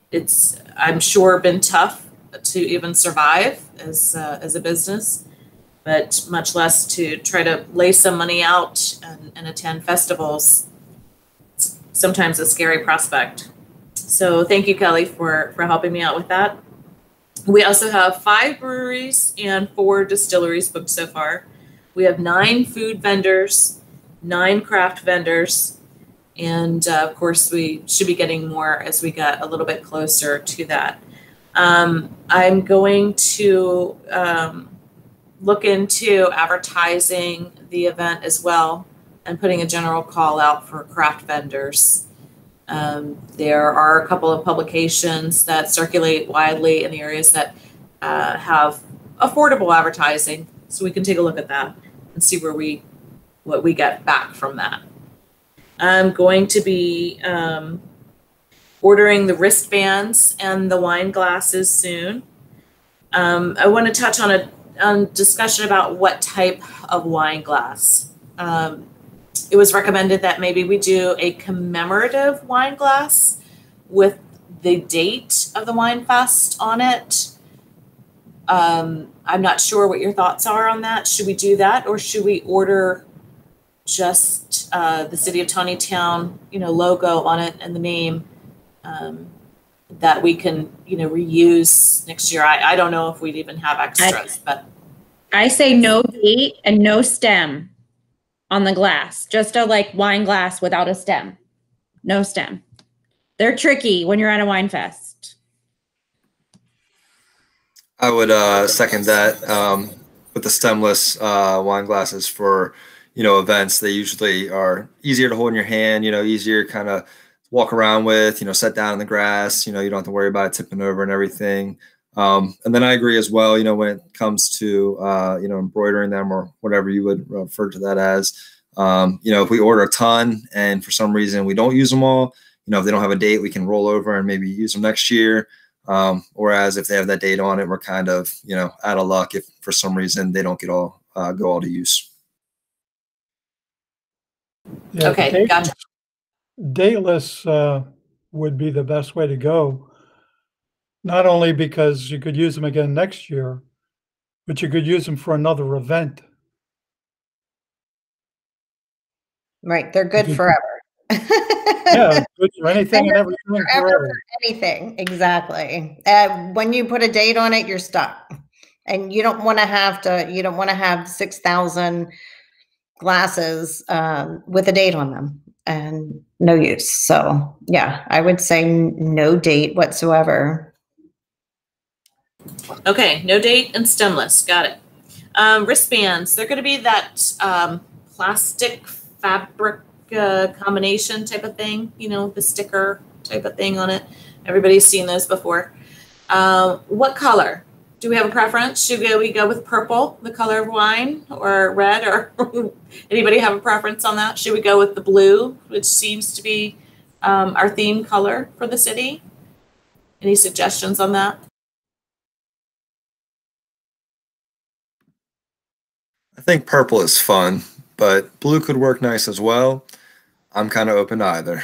it's, I'm sure, been tough to even survive as a business, but much less to try to lay some money out and attend festivals. It's sometimes a scary prospect. So thank you, Kelly, for helping me out with that. We also have 5 breweries and 4 distilleries booked so far. We have 9 food vendors, 9 craft vendors, and of course we should be getting more as we get a little bit closer to that. I'm going to look into advertising the event as well and putting a general call out for craft vendors. There are a couple of publications that circulate widely in the areas that have affordable advertising, so we can take a look at that and see what we get back from that. I'm going to be ordering the wristbands and the wine glasses soon. I want to touch on a discussion about what type of wine glass. It was recommended that maybe we do a commemorative wine glass with the date of the Wine Fest on it. I'm not sure what your thoughts are on that. Should we do that, or should we order just the City of Tonytown, logo on it and the name that we can, reuse next year? I don't know if we'd even have extras, but I say no date and no stem on the glass. Just a wine glass without a stem. No stem. They're tricky when you're at a wine fest. I would second that with the stemless wine glasses for events. They usually are easier to hold in your hand, easier kind of walk around with, set down in the grass, you don't have to worry about it tipping over and everything. And then I agree as well, when it comes to embroidering them or whatever you would refer to that as, if we order a ton and for some reason we don't use them all, if they don't have a date, we can roll over and maybe use them next year. Whereas if they have that date on it, we're kind of, out of luck if for some reason they don't go all to use. Yeah, okay, gotcha. Dateless would be the best way to go. Not only because you could use them again next year, but you could use them for another event. Right. They're good forever. Yeah, good for anything and everything forever. Anything, exactly. When you put a date on it, you're stuck. And you don't want to have 6,000 glasses with a date on them and no use. So yeah, I would say no date whatsoever. Okay, no date and stemless. Got it. Wristbands. They're going to be that plastic fabric combination type of thing, the sticker type of thing on it. Everybody's seen those before. What color? Do we have a preference? Should we go with purple, the color of wine, or red, or anybody have a preference on that? Should we go with the blue, which seems to be our theme color for the city? Any suggestions on that? I think purple is fun, but blue could work nice as well. I'm kind of open to either.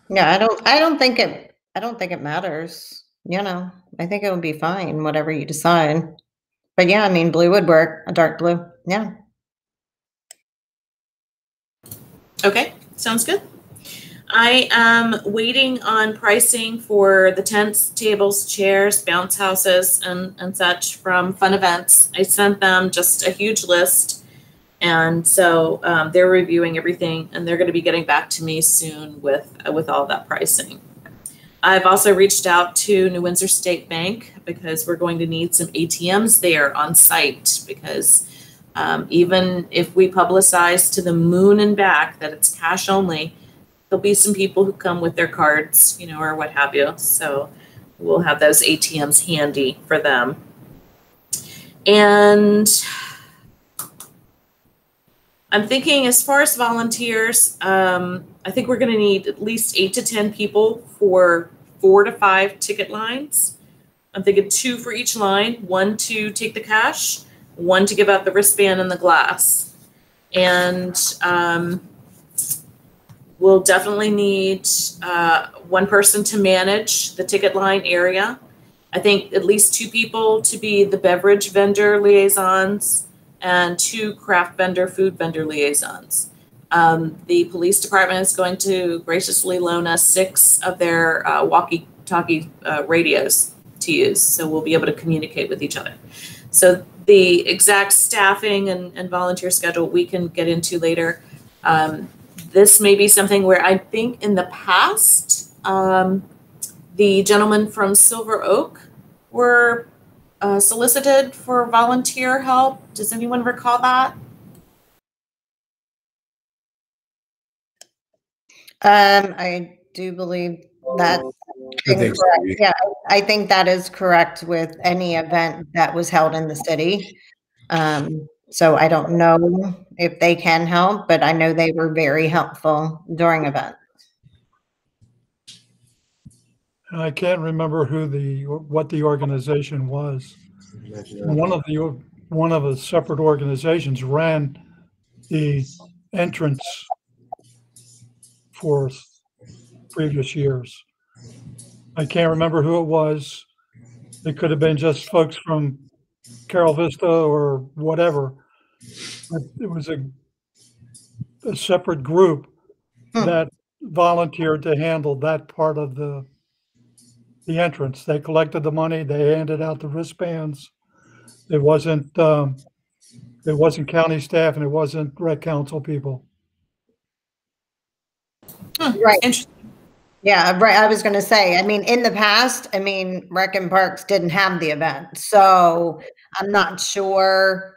Yeah, I don't think it matters. I think it would be fine, whatever you decide. But yeah, I mean, blue would work, a dark blue. Yeah. Okay, sounds good. I am waiting on pricing for the tents, tables, chairs, bounce houses, and such from Fun Events. I sent them just a huge list. And so they're reviewing everything, and they're going to be getting back to me soon with all that pricing. I've also reached out to New Windsor State Bank because we're going to need some ATMs there on site, because even if we publicize to the moon and back that it's cash only, there'll be some people who come with their cards, or what have you. So we'll have those ATMs handy for them. And I'm thinking, as far as volunteers, I think we're going to need at least 8 to 10 people for 4 to 5 ticket lines. I'm thinking 2 for each line, 1 to take the cash, 1 to give out the wristband and the glass. And we'll definitely need 1 person to manage the ticket line area. I think at least 2 people to be the beverage vendor liaisons, and 2 craft vendor, food vendor liaisons. The police department is going to graciously loan us 6 of their walkie-talkie radios to use, so we'll be able to communicate with each other. So the exact staffing and volunteer schedule we can get into later. This may be something where I think in the past, the gentlemen from Silver Oak were solicited for volunteer help. Does anyone recall that? I do believe that's correct. Yeah, I think that is correct with any event that was held in the city. So I don't know if they can help, but I know they were very helpful during events. I can't remember what the organization was. One of the separate organizations ran the entrance for previous years. I can't remember who it was, It could have been just folks from Carol Vista or whatever. But it was a separate group that volunteered to handle that part of the entrance. They collected the money, they handed out the wristbands. It wasn't county staff and it wasn't rec council people. Right. Interesting. Yeah, right. I was going to say, I mean, in the past, I mean, Rec and Parks didn't have the event. So I'm not sure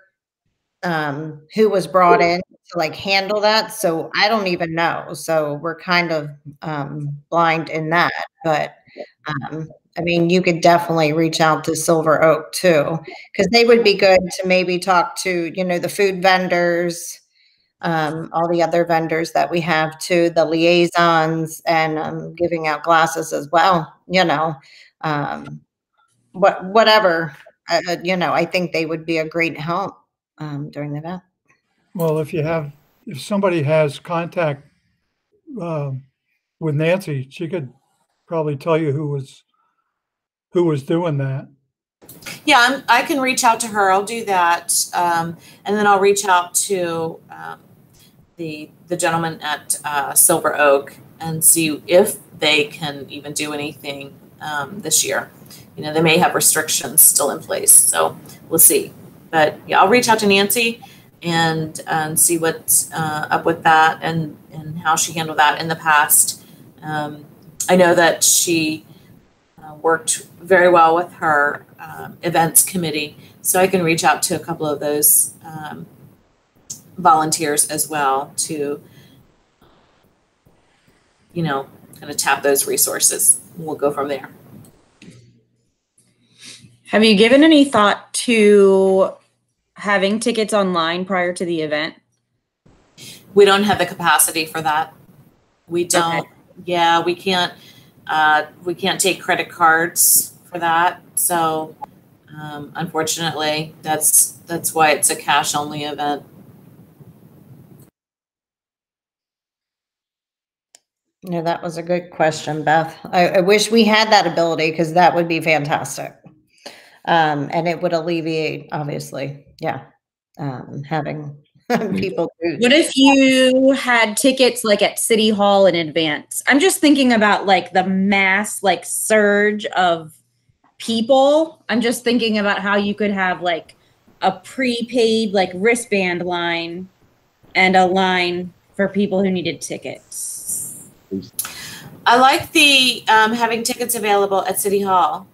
who was brought in to like handle that. So I don't even know. So we're kind of blind in that. But I mean, you could definitely reach out to Silver Oak too, because they would be good to maybe talk to, you know, the food vendors, all the other vendors that we have too, the liaisons, and giving out glasses as well, you know, whatever, you know, I think they would be a great help during the event. Well, if somebody has contact with Nancy, she could probably tell you who was doing that. Yeah, I can reach out to her. I'll do that, and then I'll reach out to the gentleman at Silver Oak and see if they can even do anything this year. You know, they may have restrictions still in place, so we'll see. But yeah, I'll reach out to Nancy and see what's up with that and how she handled that in the past. I know that she worked very well with her events committee, so I can reach out to a couple of those volunteers as well to, you know, kind of tap those resources. We'll go from there. Have you given any thought to having tickets online prior to the event? We don't have the capacity for that. We don't. Okay. Yeah, we can't take credit cards for that. So unfortunately, that's why it's a cash only event. Yeah, that was a good question, Beth. I wish we had that ability because that would be fantastic. And it would alleviate, obviously, yeah, having people. What if you had tickets like at City Hall in advance? I'm just thinking about like the mass like surge of people. I'm just thinking about how you could have like a prepaid like wristband line and a line for people who needed tickets. I like the having tickets available at City Hall.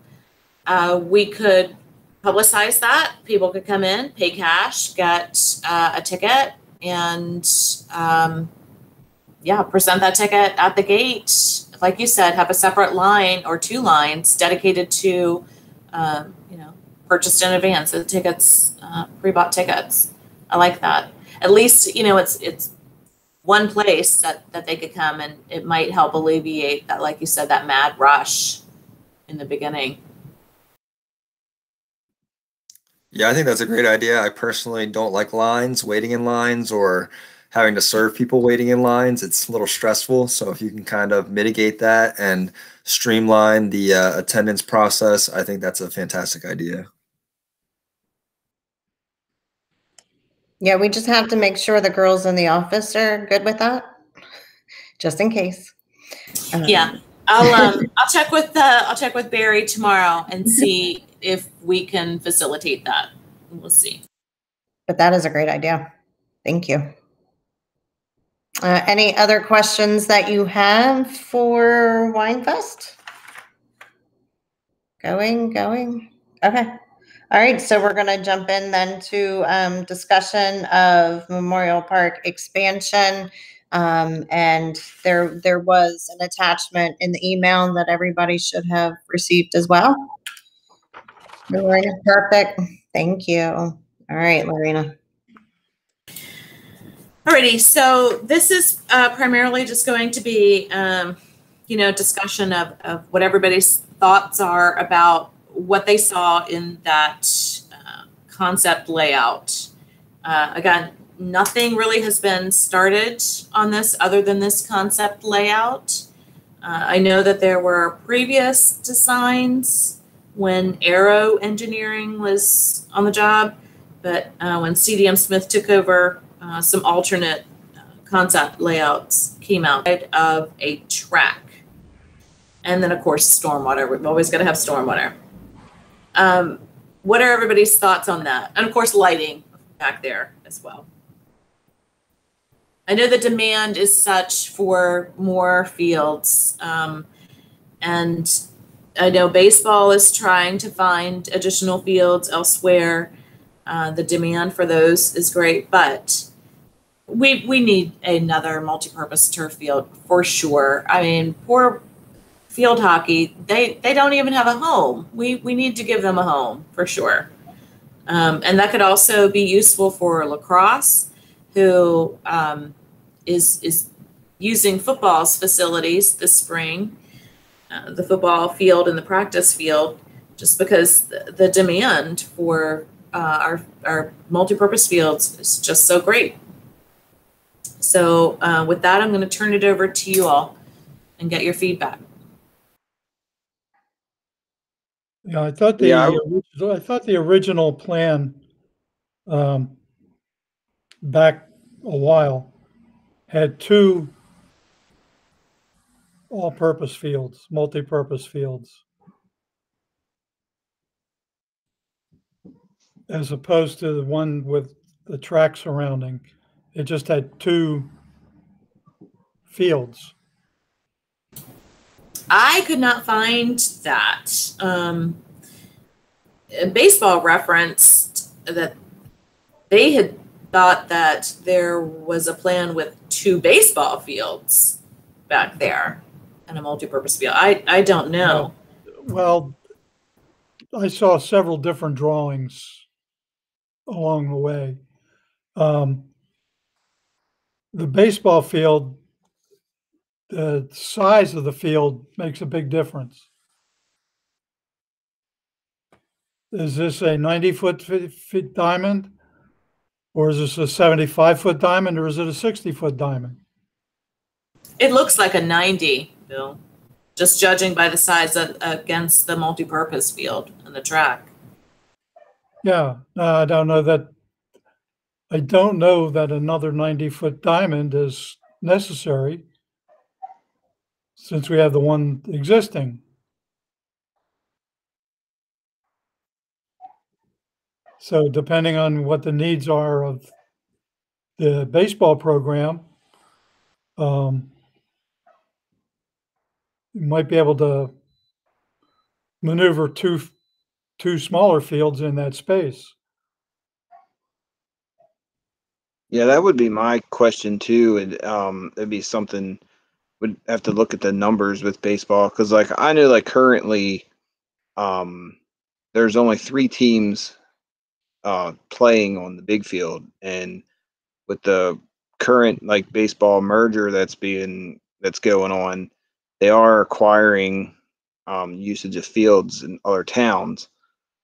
We could publicize that. People could come in, pay cash, get a ticket, and yeah, present that ticket at the gate. Like you said, have a separate line or two lines dedicated to, you know, purchased in advance, the tickets, pre-bought tickets. I like that. At least, you know, it's one place that they could come, and it might help alleviate that, like you said, that mad rush in the beginning. Yeah, I think that's a great idea. I personally don't like lines, waiting in lines, or having to serve people waiting in lines. It's a little stressful. So if you can kind of mitigate that and streamline the attendance process, I think that's a fantastic idea. Yeah, we just have to make sure the girls in the office are good with that, just in case. Yeah, I'll check with Barry tomorrow and see if we can facilitate that. We'll see. But that is a great idea. Thank you. Any other questions that you have for Winefest? Going. Okay. All right, so we're going to jump in then to discussion of Memorial Park expansion. And there was an attachment in the email that everybody should have received as well. Lorena, perfect. Thank you. All right, Lorena. Alrighty, so this is primarily just going to be, you know, discussion of what everybody's thoughts are about what they saw in that concept layout. Again, nothing really has been started on this other than this concept layout. I know that there were previous designs when Aero Engineering was on the job, but when CDM Smith took over, some alternate concept layouts came out of a track. And then, of course, stormwater. We've always got to have stormwater. What are everybody's thoughts on that? And, of course, lighting back there as well. I know the demand is such for more fields. And I know baseball is trying to find additional fields elsewhere. The demand for those is great, but we need another multi-purpose turf field for sure. I mean, poor field hockey, they don't even have a home. We need to give them a home for sure. And that could also be useful for lacrosse, who is using football's facilities this spring, the football field and the practice field, just because the demand for our multi-purpose fields is just so great. So with that, I'm going to turn it over to you all and get your feedback. Yeah, I thought the original plan back a while had 2 all-purpose fields, multi-purpose fields, as opposed to the one with the track surrounding. It just had 2 fields. I could not find that. Baseball referenced that they had thought that there was a plan with 2 baseball fields back there and a multi-purpose field. I don't know. Well, I saw several different drawings along the way. The baseball field, the size of the field makes a big difference. Is this a 90-foot diamond, or is this a 75-foot diamond, or is it a 60-foot diamond? It looks like a 90, Bill, just judging by the size against the multi-purpose field and the track. Yeah, I don't know that. I don't know that another 90-foot diamond is necessary, since we have the one existing. So depending on what the needs are of the baseball program, you might be able to maneuver two smaller fields in that space. Yeah, that would be my question too. And it'd be something, would have to look at the numbers with baseball, because like I know like currently there's only 3 teams playing on the big field, and with the current like baseball merger that's going on, they are acquiring usage of fields in other towns.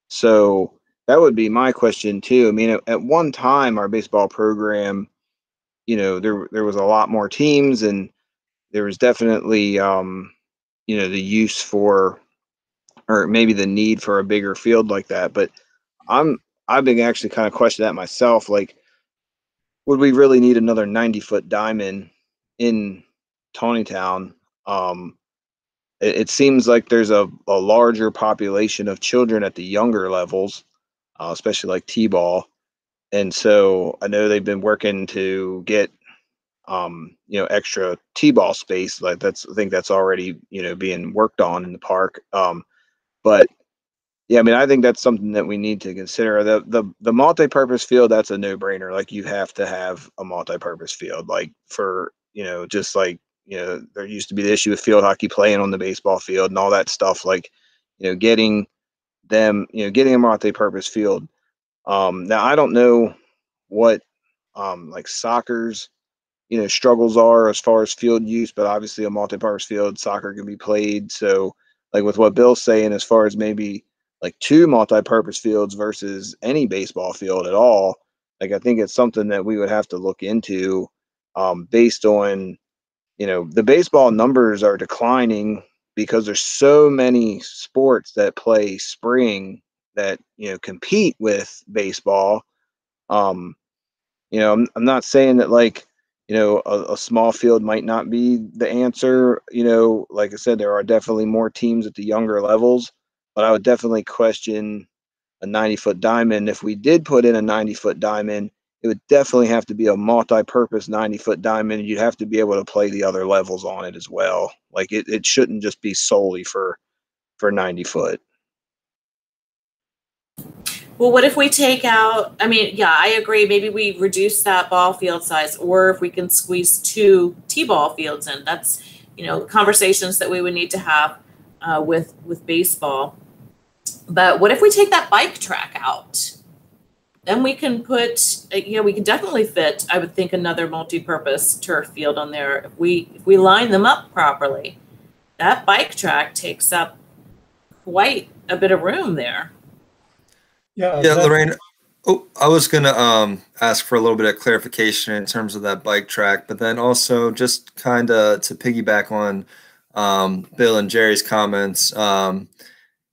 So that would be my question too. I mean, at one time our baseball program, you know, there was a lot more teams, and there was definitely you know, the use for, or maybe the need for, a bigger field like that. But I've been actually kind of questioning that myself. Like, would we really need another 90-foot diamond in Tonytown? It seems like there's a larger population of children at the younger levels, especially like T-ball. And so I know they've been working to get you know, extra T-ball space. Like I think that's already, you know, being worked on in the park. But yeah, I mean, I think that's something that we need to consider. The multi-purpose field, that's a no-brainer. Like, you have to have a multi-purpose field. Like, for, you know, just like, you know, there used to be the issue with field hockey playing on the baseball field and all that stuff. Like, you know, getting a multi-purpose field. Now I don't know what like soccer's, you know, struggles are as far as field use, but obviously a multi-purpose field, soccer can be played. So like with what Bill's saying, as far as maybe like 2 multi-purpose fields versus any baseball field at all, like I think it's something that we would have to look into, based on, you know, the baseball numbers are declining because there's so many sports that play spring that, you know, compete with baseball. You know, I'm not saying that, like, you know, a small field might not be the answer. You know, like I said, there are definitely more teams at the younger levels, but I would definitely question a 90-foot diamond. If we did put in a 90-foot diamond, it would definitely have to be a multi-purpose 90-foot diamond. You'd have to be able to play the other levels on it as well. Like, it shouldn't just be solely for 90 foot. Well, what if we take out, I mean, yeah, I agree. Maybe we reduce that ball field size, or if we can squeeze 2 T-ball fields in. That's, you know, conversations that we would need to have with baseball. But what if we take that bike track out? Then we can put, you know, we can definitely fit, I would think, another multi-purpose turf field on there. If we line them up properly, that bike track takes up quite a bit of room there. Yeah, Yeah, Lorraine. Oh, I was gonna ask for a little bit of clarification in terms of that bike track, but then also just kind of to piggyback on Bill and Jerry's comments.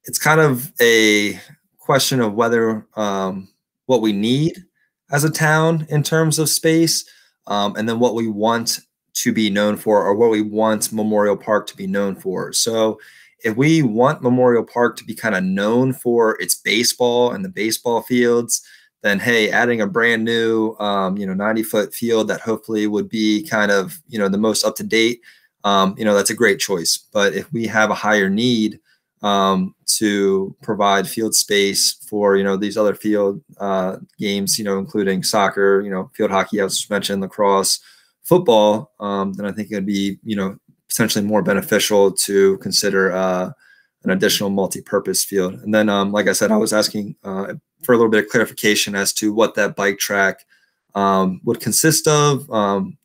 It's kind of a question of whether what we need as a town in terms of space, and then what we want to be known for, or what we want Memorial Park to be known for. So if we want Memorial Park to be kind of known for its baseball and the baseball fields, then hey, adding a brand new, 90-foot field that hopefully would be kind of, the most up to date, that's a great choice. But if we have a higher need to provide field space for, these other field games, including soccer, field hockey, I was mentioned, lacrosse, football, then I think it'd be, potentially more beneficial to consider an additional multi-purpose field. And then, like I said, I was asking for a little bit of clarification as to what that bike track would consist of,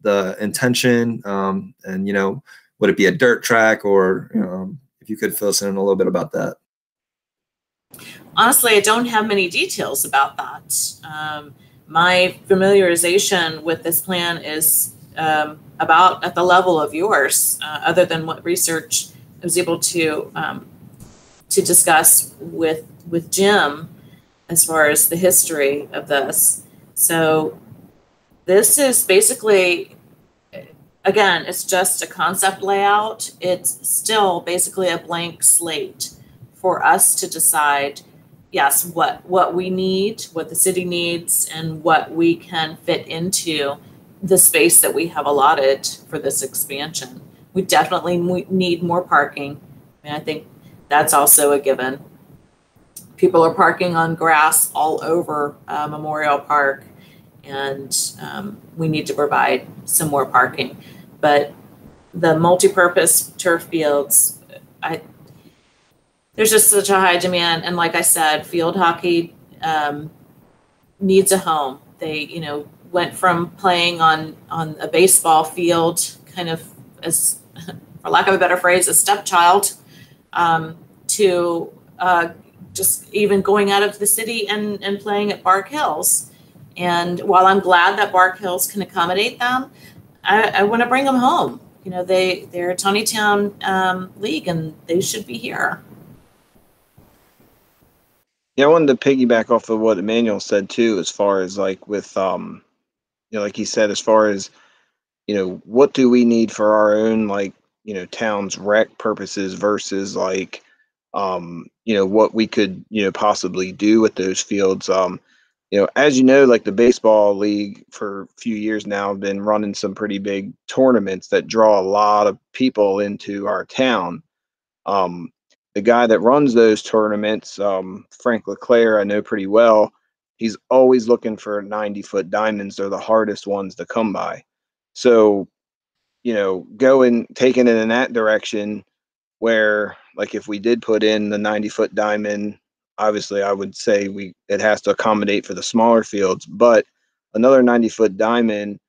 the intention, and, would it be a dirt track, or if you could fill us in a little bit about that. Honestly, I don't have many details about that. My familiarization with this plan is about at the level of yours, other than what research I was able to discuss with Jim as far as the history of this. So this is basically, again, it's just a concept layout. It's still basically a blank slate for us to decide, yes, what we need, what the city needs, and what we can fit into the space that we have allotted for this expansion. We definitely need more parking. And I think that's also a given. People are parking on grass all over Memorial Park, and we need to provide some more parking. But the multi-purpose turf fields, there's just such a high demand. And like I said, field hockey needs a home. They, went from playing on a baseball field, kind of as, for lack of a better phrase, a stepchild, to just even going out of the city and playing at Bark Hills. And while I'm glad that Bark Hills can accommodate them, I want to bring them home. They're a Tonytown league, and they should be here. Yeah, I wanted to piggyback off of what Emmanuel said too, as far as like with like he said, as far as what do we need for our own, like, town's rec purposes versus like what we could possibly do with those fields. As like the baseball league for a few years now have been running some pretty big tournaments that draw a lot of people into our town. The guy that runs those tournaments, Frank LeClaire, I know pretty well. He's always looking for 90-foot diamonds. They're the hardest ones to come by. So, taking it in that direction, where like if we did put in the 90-foot diamond, obviously I would say it has to accommodate for the smaller fields, but another 90-foot diamond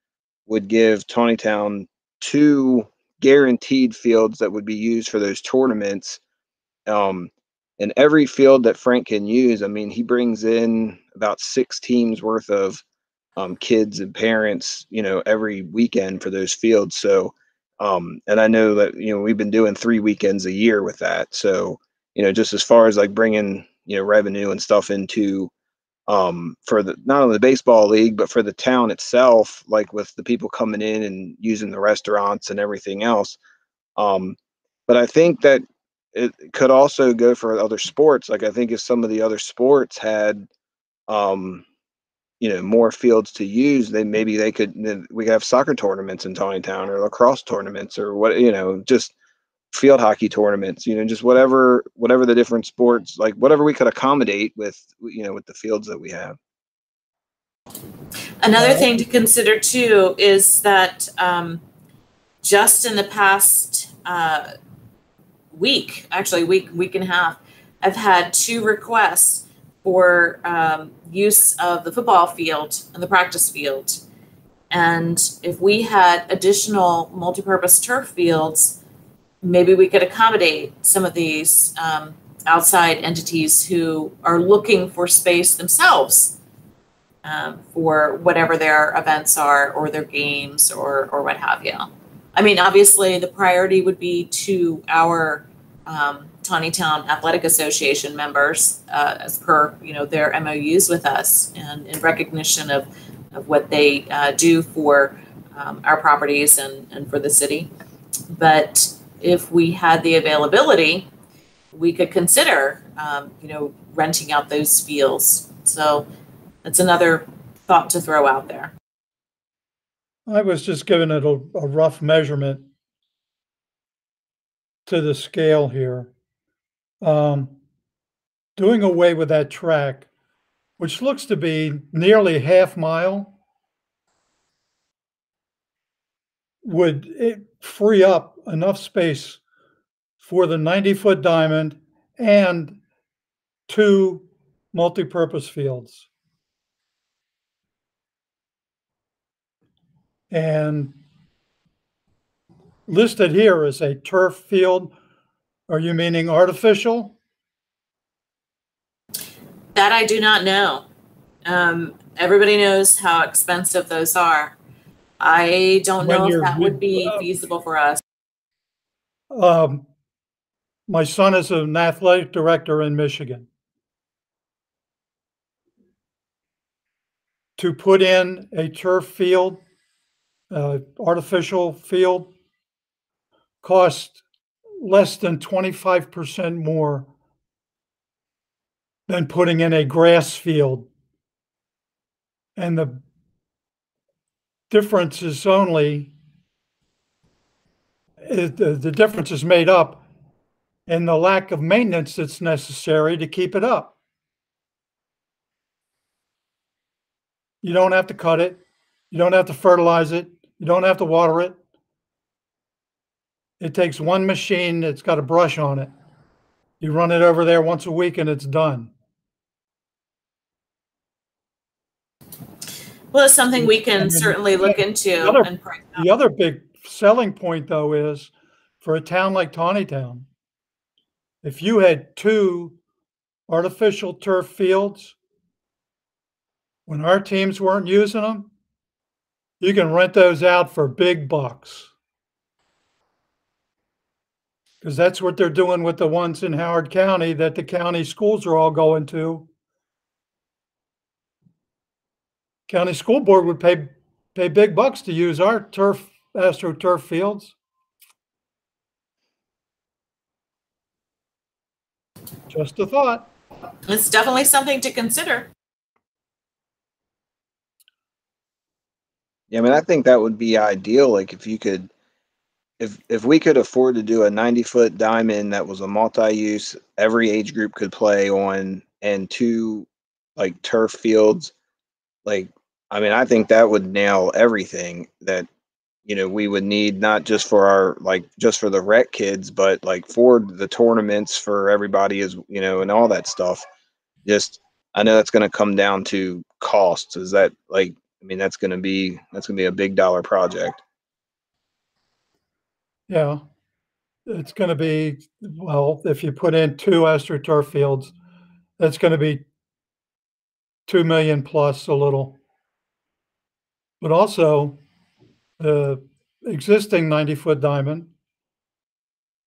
would give Tonytown 2 guaranteed fields that would be used for those tournaments. And every field that Frank can use, I mean, he brings in about 6 teams worth of kids and parents, every weekend for those fields. So And I know that, we've been doing 3 weekends a year with that. So, just as far as like bringing, revenue and stuff into, for the, not only the baseball league, but for the town itself, like with the people coming in and using the restaurants and everything else. But I think that it could also go for other sports. Like I think if some of the other sports had, um, more fields to use, then maybe we could have soccer tournaments in Tonytown or lacrosse tournaments or what, just field hockey tournaments, just whatever the different sports, like whatever we could accommodate with, with the fields that we have. Another thing to consider too is that just in the past week and a half, I've had 2 requests for use of the football field and the practice field. And if we had additional multipurpose turf fields, maybe we could accommodate some of these outside entities who are looking for space themselves for whatever their events are or their games or what have you. I mean, obviously the priority would be to our Tonytown Athletic Association members as per, their MOUs with us and in recognition of what they do for our properties and for the city. But if we had the availability, we could consider, renting out those fields. So that's another thought to throw out there. I was just giving it a rough measurement to the scale here. Doing away with that track, which looks to be nearly half-mile, would it free up enough space for the 90-foot diamond and 2 multi-purpose fields. And listed here is a turf field. Are you meaning artificial? That I do not know. Everybody knows how expensive those are. I don't know if that would be feasible for us. My son is an athletic director in Michigan. To put in a turf field, artificial field, cost less than 25% more than putting in a grass field. And the difference is only, the difference is made up in the lack of maintenance that's necessary to keep it up. You don't have to cut it. You don't have to fertilize it. You don't have to water it. It takes one machine that's got a brush on it. You run it over there once a week and it's done. Well, it's something we can certainly look into. The other big selling point, though, is for a town like Taneytown, if you had 2 artificial turf fields, when our teams weren't using them, you can rent those out for big bucks. Because that's what they're doing with the ones in Howard County that the county schools are all going to. County school board would pay big bucks to use our AstroTurf fields. Just a thought. It's definitely something to consider. Yeah, I mean, I think that would be ideal. Like if you could, if we could afford to do a 90-foot diamond that was a multi-use, every age group could play on, and 2 like turf fields, like, I mean, I think that would nail everything that, we would need, not just for our, like, just for the rec kids, but like for the tournaments for everybody is, and all that stuff. Just, I know that's going to come down to costs. Is that like, I mean, that's going to be a big dollar project. Yeah, it's going to be, well, if you put in 2 AstroTurf fields, that's going to be 2 million plus a little. But also, existing 90-foot diamond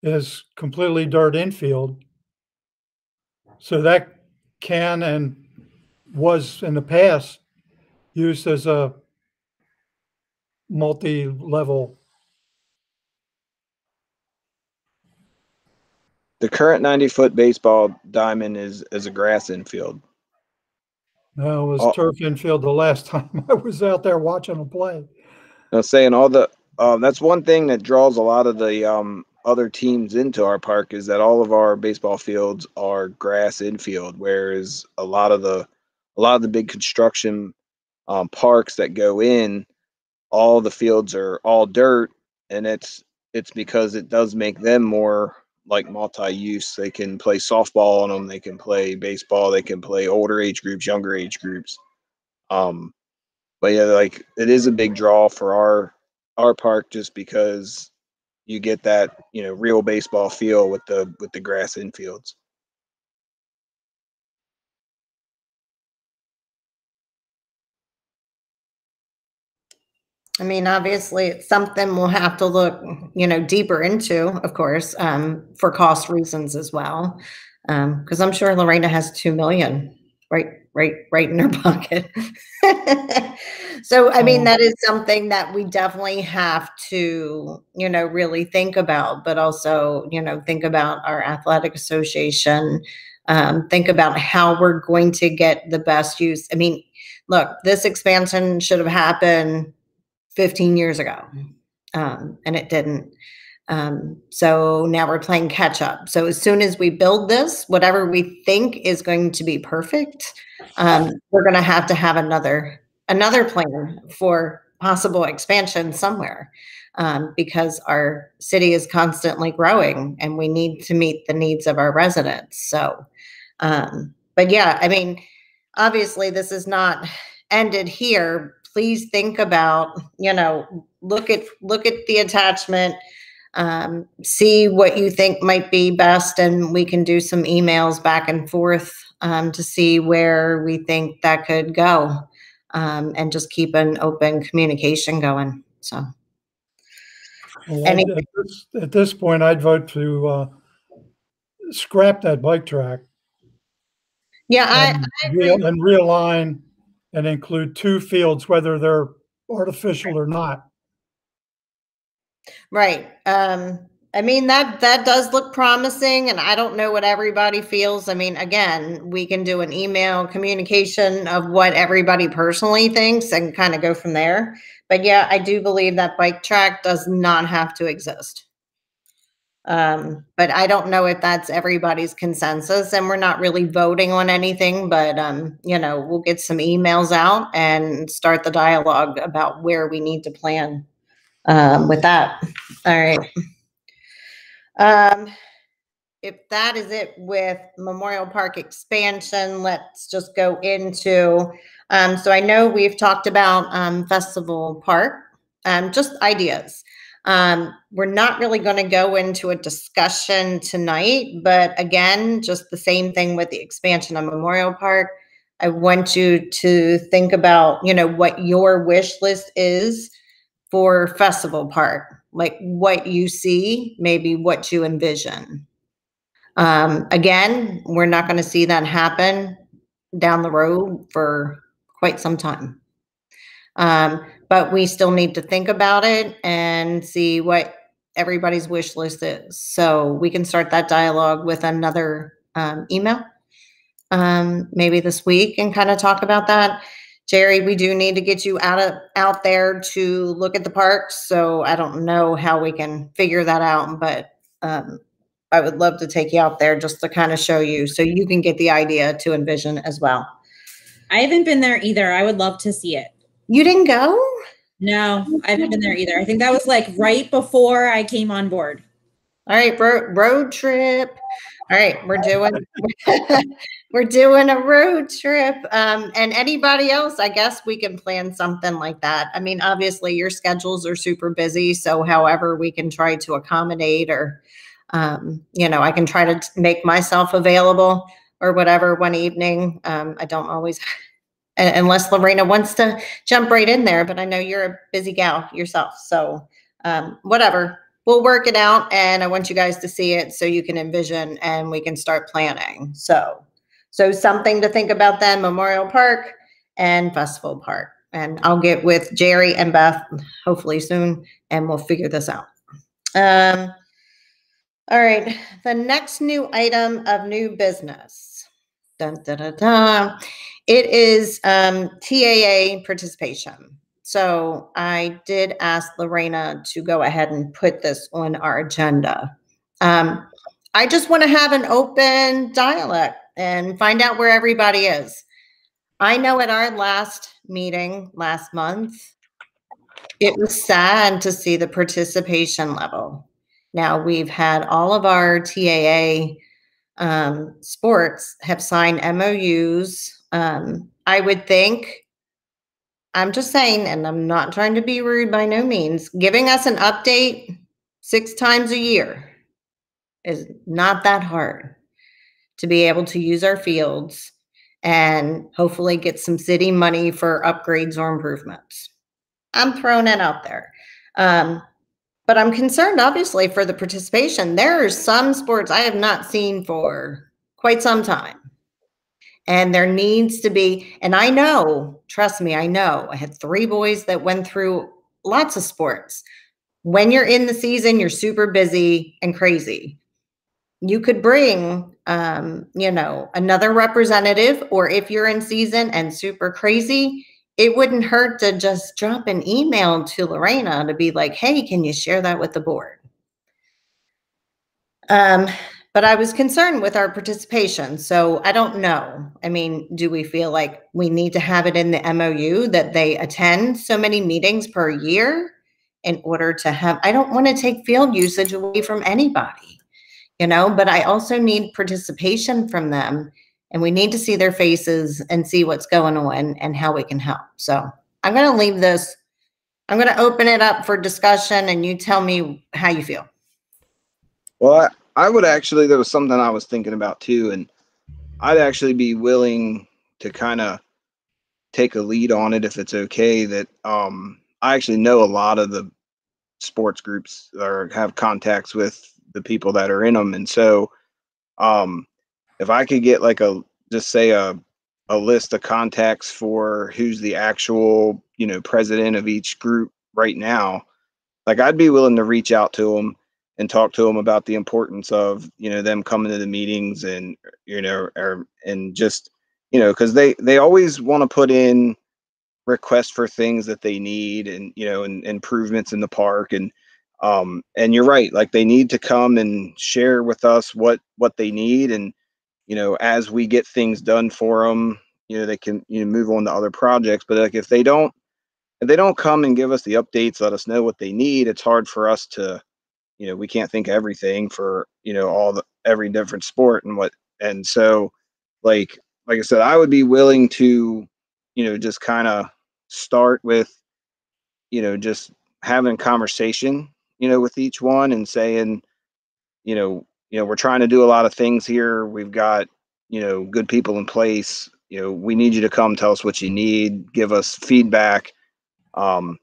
is completely dirt infield. So that can and was in the past used as a multi-level. The current 90-foot baseball diamond is a grass infield. No, it was turf infield the last time I was out there watching them play. I was saying all the that's one thing that draws a lot of the other teams into our park is that all of our baseball fields are grass infield, whereas a lot of the big construction parks that go in, all the fields are all dirt, and it's because it does make them more like multi-use. They can play softball on them, they can play baseball, they can play older age groups, younger age groups. But yeah, like it is a big draw for our park just because you get that, you know, real baseball feel with the grass infields. I mean, obviously, it's something we'll have to look, you know, deeper into, of course, for cost reasons as well. Because I'm sure Lorena has 2 million right in her pocket. So, I mean, that is something that we definitely have to, you know, really think about, but also, you know, think about our athletic association, think about how we're going to get the best use. I mean, look, this expansion should have happened 15 years ago, and it didn't. So now we're playing catch up. So as soon as we build this, whatever we think is going to be perfect, we're going to have another plan for possible expansion somewhere, because our city is constantly growing and we need to meet the needs of our residents. So, but yeah, I mean, obviously this is not ended here. Please think about, you know, look at the attachment, see what you think might be best, and we can do some emails back and forth to see where we think that could go, and just keep an open communication going. So, Well, at this point, I'd vote to scrap that bike track. Yeah, and I agree. and realign and include 2 fields, whether they're artificial or not. Right. I mean, that does look promising, and I don't know what everybody feels. I mean, again, we can do an email communication of what everybody personally thinks and kind of go from there. But yeah, I do believe that bike track does not have to exist. But I don't know if that's everybody's consensus, and we're not really voting on anything, but you know, we'll get some emails out and start the dialogue about where we need to plan with that. All right. If that is it with Memorial Park expansion, let's just go into, so I know we've talked about Festival Park, just ideas. We're not really going to go into a discussion tonight, but again, just the same thing with the expansion of Memorial Park. I want you to think about, you know, what your wish list is for Festival Park, like what you see, maybe what you envision. Again, we're not going to see that happen down the road for quite some time. But we still need to think about it and see what everybody's wish list is. So we can start that dialogue with another email, maybe this week, and kind of talk about that. Jerry, we do need to get you out there to look at the parks. So I don't know how we can figure that out, but I would love to take you out there just to kind of show you so you can get the idea to envision as well. I haven't been there either. I would love to see it. You didn't go? No, I haven't been there either. I think that was like right before I came on board. All right, road trip. All right, we're doing we're doing a road trip. And anybody else, I guess we can plan something like that. I mean, obviously your schedules are super busy, so however we can try to accommodate, or you know, I can try to make myself available or whatever one evening. I don't always, unless Lorena wants to jump right in there, but I know you're a busy gal yourself. So whatever. We'll work it out, and I want you guys to see it so you can envision and we can start planning. So something to think about then, Memorial Park and Festival Park. And I'll get with Jerry and Beth hopefully soon, and we'll figure this out. All right, the next new item of new business. Dun, dun, dun, dun. It is TAA participation. So I did ask Lorena to go ahead and put this on our agenda. I just want to have an open dialogue and find out where everybody is. I know at our last meeting last month, it was sad to see the participation level. Now we've had all of our TAA sports have signed MOUs. I would think, I'm just saying, and I'm not trying to be rude by no means, giving us an update 6 times a year is not that hard to be able to use our fields and hopefully get some city money for upgrades or improvements. I'm throwing it out there. But I'm concerned, obviously, for the participation. There are some sports I have not seen for quite some time. And there needs to be, and I know, trust me, I know. I had 3 boys that went through lots of sports. When you're in the season, you're super busy and crazy. You could bring, another representative, or if you're in season and super crazy, it wouldn't hurt to just drop an email to Lorena to be like, hey, can you share that with the board? But I was concerned with our participation. So I don't know. I mean, do we feel like we need to have it in the MOU that they attend so many meetings per year in order to have, I don't want to take field usage away from anybody, but I also need participation from them. And we need to see their faces and see what's going on and how we can help. So I'm going to leave this. I'm going to open it up for discussion, and you tell me how you feel. Well, I would actually, there was something I was thinking about too, and I'd actually be willing to kind of take a lead on it if it's okay. That I actually know a lot of the sports groups or have contacts with the people that are in them, and so if I could get like a list of contacts for who's the actual, president of each group right now, like I'd be willing to reach out to them and talk to them about the importance of, them coming to the meetings and, and just, because they always want to put in requests for things that they need and, and improvements in the park. And you're right, like they need to come and share with us what they need. And, as we get things done for them, they can, move on to other projects. But like, if they don't come and give us the updates, let us know what they need, it's hard for us to, we can't think of everything for, every different sport and so like I said, I would be willing to, just kind of start with, just having conversation, with each one and saying, we're trying to do a lot of things here. We've got, good people in place. We need you to come tell us what you need, give us feedback, so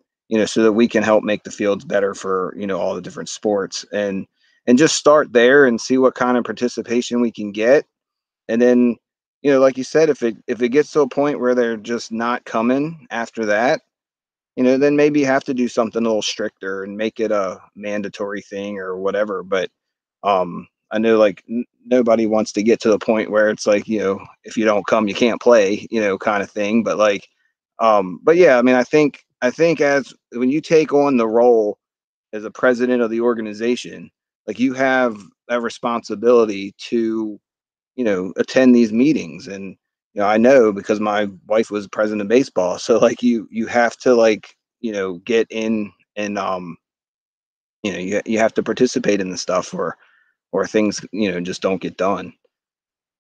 that we can help make the fields better for, all the different sports and just start there and see what kind of participation we can get. And then, like you said, if it gets to a point where they're just not coming after that, then maybe you have to do something a little stricter and make it a mandatory thing or whatever. But I know like nobody wants to get to the point where it's like, if you don't come, you can't play, kind of thing. But like, but yeah, I mean, I think as when you take on the role as a president of the organization, like you have a responsibility to, attend these meetings. And, I know because my wife was president of baseball. So like you have to like, get in and, you have to participate in the stuff or things, just don't get done.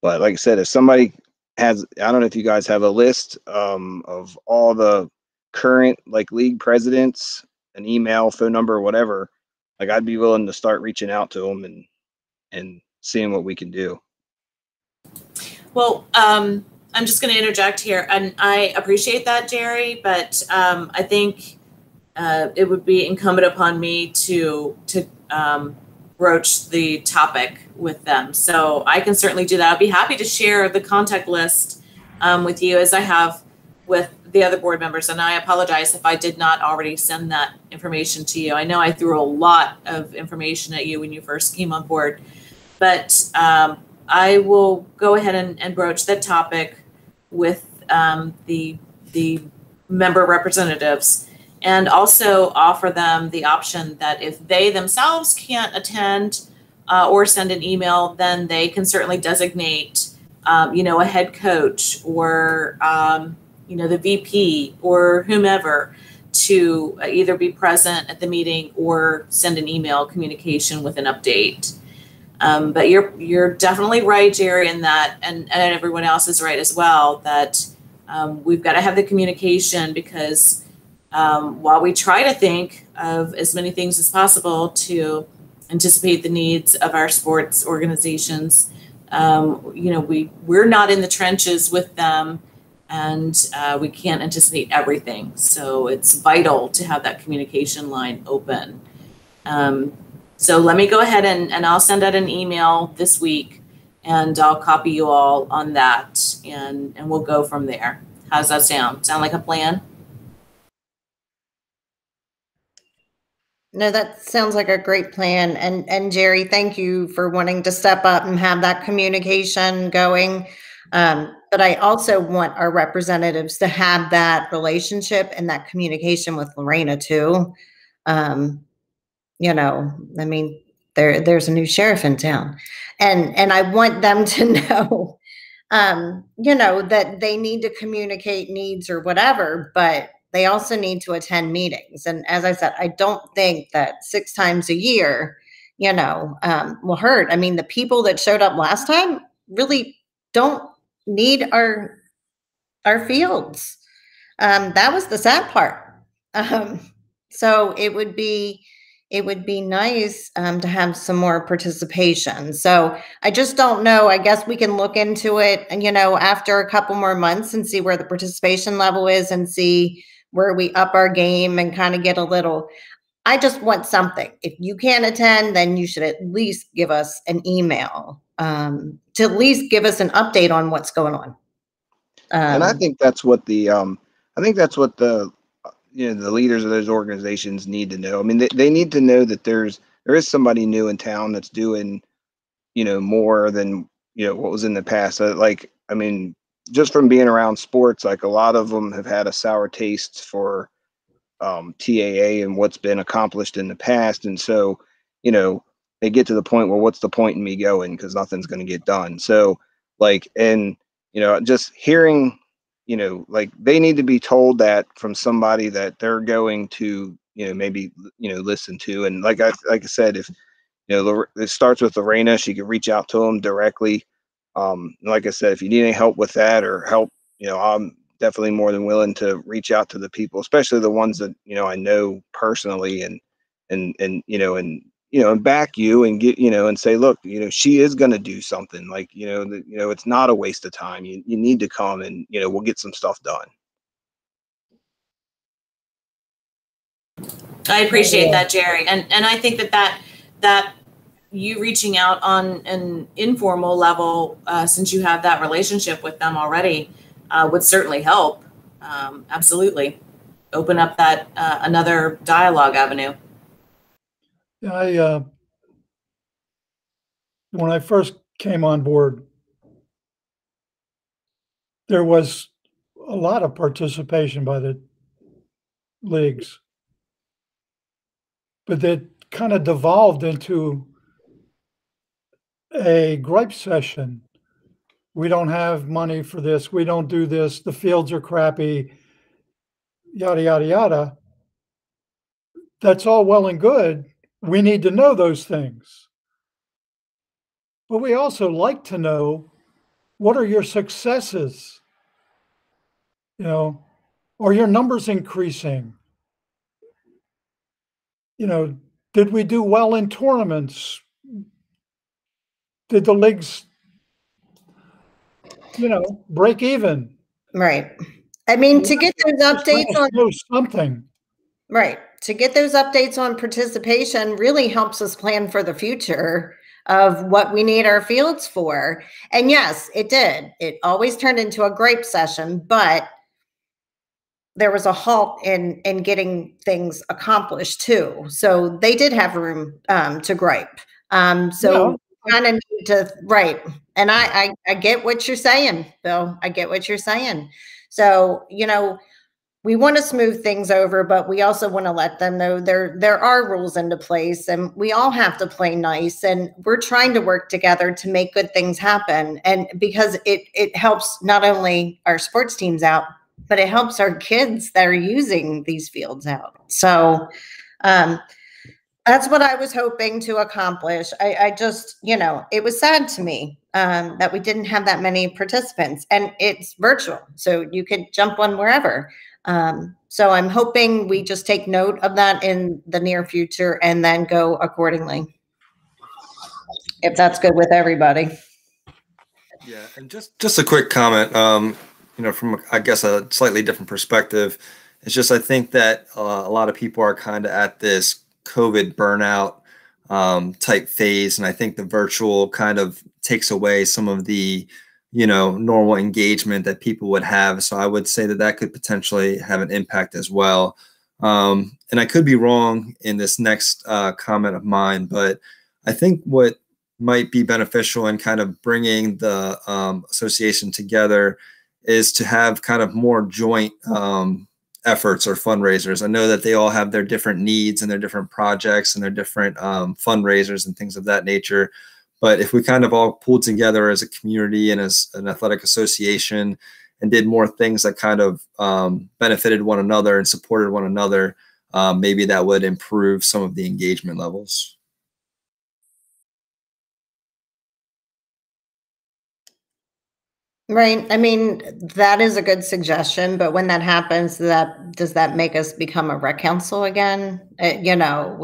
But like I said, if somebody has, I don't know if you guys have a list of all the current like league presidents, an email, phone number, whatever, like I'd be willing to start reaching out to them and seeing what we can do. Well, I'm just going to interject here, and I appreciate that, Jerry, but I think it would be incumbent upon me to broach the topic with them. So I can certainly do that. I'd be happy to share the contact list with you, as I have with the other board members. And I apologize if I did not already send that information to you. I know I threw a lot of information at you when you first came on board, but I will go ahead and broach that topic with the member representatives, and also offer them the option that if they themselves can't attend or send an email, then they can certainly designate, a head coach or, the VP or whomever to either be present at the meeting or send an email communication with an update. But you're definitely right, Jerry, in that, and everyone else is right as well, that we've got to have the communication, because while we try to think of as many things as possible to anticipate the needs of our sports organizations, we're not in the trenches with them, and we can't anticipate everything. So it's vital to have that communication line open. So let me go ahead and I'll send out an email this week, and I'll copy you all on that, and we'll go from there. How's that sound? Sound like a plan? No, that sounds like a great plan. And Jerry, thank you for wanting to step up and have that communication going. But I also want our representatives to have that relationship and that communication with Lorena too. There's a new sheriff in town, and I want them to know, that they need to communicate needs or whatever, but they also need to attend meetings. And as I said, I don't think that 6 times a year, will hurt. I mean, the people that showed up last time really don't need our fields. That was the sad part. So it would be nice to have some more participation. So I just don't know. I guess we can look into it, and after a couple more months, and see where the participation level is, and see where we up our game and kind of get a little. I just want something. If you can't attend, then you should at least give us an email to at least give us an update on what's going on. And I think that's what the the leaders of those organizations need to know. I mean, they need to know that there is somebody new in town that's doing, more than, what was in the past. Just from being around sports, like a lot of them have had a sour taste for TAA and what's been accomplished in the past. And so, they get to the point where what's the point in me going, because nothing's going to get done. So just hearing, they need to be told that from somebody that they're going to, maybe, listen to. And like I said, if, it starts with Lorena, she could reach out to them directly. Like I said, if you need any help with that or help, I'm definitely more than willing to reach out to the people, especially the ones that, I know personally, and back you and get, and say, look, she is going to do something, like, it's not a waste of time. You need to come, and, we'll get some stuff done. I appreciate that, Jerry. And I think that you reaching out on an informal level, since you have that relationship with them already, would certainly help. Absolutely. Open up that another dialogue avenue. Yeah, when I first came on board, there was a lot of participation by the leagues, but that kind of devolved into a gripe session. We don't have money for this. We don't do this. The fields are crappy, yada, yada, yada. That's all well and good. We need to know those things. But we also like to know, what are your successes? Are your numbers increasing? Did we do well in tournaments? Did the leagues, break even? Right. I mean, to get those updates on something. Right. to get those updates on participation really helps us plan for the future of what we need our fields for. And yes, it did. It always turned into a gripe session, but there was a halt in getting things accomplished too. So they did have room to gripe. So kind of need to, right. And I get what you're saying, Bill. I get what you're saying. So, you know, we want to smooth things over, but we also want to let them know there are rules into place, and we all have to play nice, and we're trying to work together to make good things happen. And because it helps not only our sports teams out, but it helps our kids that are using these fields out. So that's what I was hoping to accomplish. I just, you know, it was sad to me that we didn't have that many participants, and it's virtual, so you could jump on wherever. So I'm hoping we just take note of that in the near future and then go accordingly, if that's good with everybody. Yeah, and just a quick comment, you know, from, I guess, a slightly different perspective. It's just, I think that a lot of people are kind of at this COVID burnout type phase. And I think the virtual kind of takes away some of the, you know, normal engagement that people would have. So I would say that that could potentially have an impact as well. And I could be wrong in this next comment of mine, but I think what might be beneficial in kind of bringing the association together is to have kind of more joint efforts or fundraisers. I know that they all have their different needs and their different projects and their different fundraisers and things of that nature. But if we kind of all pulled together as a community and as an athletic association and did more things that kind of benefited one another and supported one another, maybe that would improve some of the engagement levels. Right. I mean, that is a good suggestion, but when that happens, does that make us become a rec council again? You know,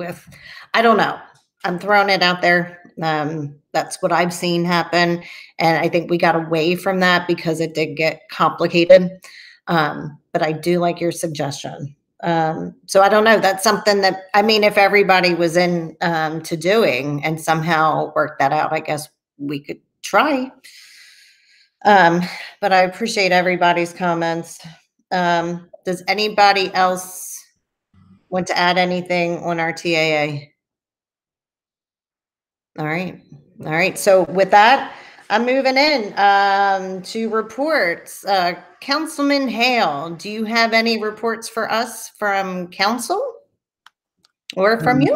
I don't know. I'm throwing it out there. That's what I've seen happen. And I think we got away from that because it did get complicated. But I do like your suggestion. So I don't know. That's something that, I mean, if everybody was in to doing and somehow work that out, I guess we could try. But I appreciate everybody's comments. Does anybody else want to add anything on our TAA? All right. All right. So with that, I'm moving in to reports. Councilman Hale, do you have any reports for us from council or from you?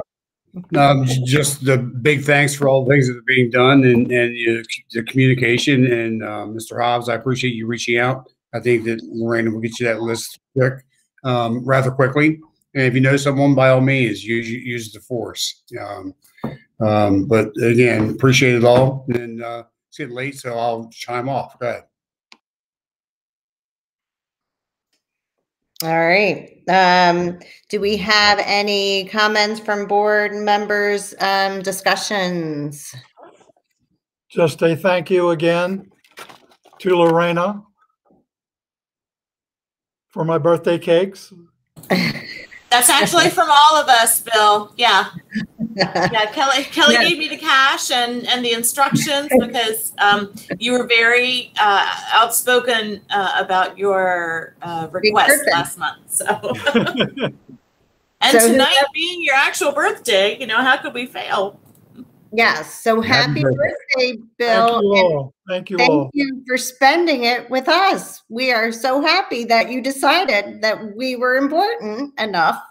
Just the big thanks for all the things that are being done and the communication. And Mr. Hobbs, I appreciate you reaching out. I think that Lorena will get you that list rather quickly. And if you know someone, by all means, use the force. But again, appreciate it all. And it's getting late, so I'll chime off. Go ahead. All right. Do we have any comments from board members, discussions? Just a thank you again to Lorena for my birthday cakes. That's actually from all of us, Bill. Yeah. Yeah, Kelly gave me the cash and the instructions because you were very outspoken about your request last month. So, and so tonight being your actual birthday, you know, how could we fail? Yes. So happy birthday, Bill. Thank you all. Thank you for spending it with us. We are so happy that you decided that we were important enough,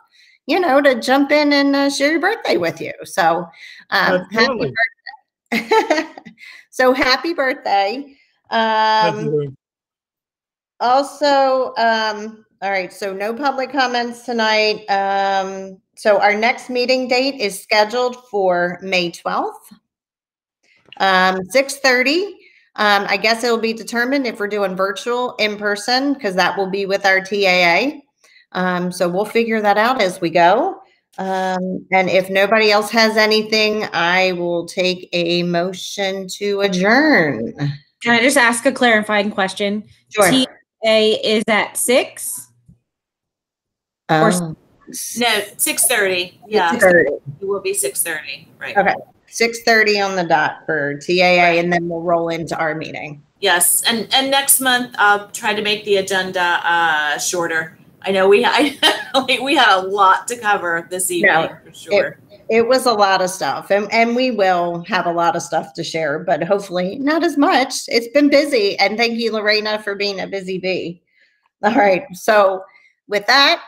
you know, to jump in and share your birthday with you. So happy birthday. So happy birthday. Also, all right, so no public comments tonight. So our next meeting date is scheduled for May 12th, 6:30. I guess it'll be determined if we're doing virtual, in person, because that will be with our TAA. So we'll figure that out as we go. And if nobody else has anything, I will take a motion to adjourn. Can I just ask a clarifying question? Sure. TAA is at 6? Oh. No, 6:30. Yeah, 6:30. it will be 6:30, right? Okay, 6:30 on the dot for TAA, and then we'll roll into our meeting. Yes, and next month I'll try to make the agenda shorter. I know we had a lot to cover this evening for sure. It was a lot of stuff, and we will have a lot of stuff to share, but hopefully not as much. It's been busy, and thank you, Lorena, for being a busy bee. All right, so with that,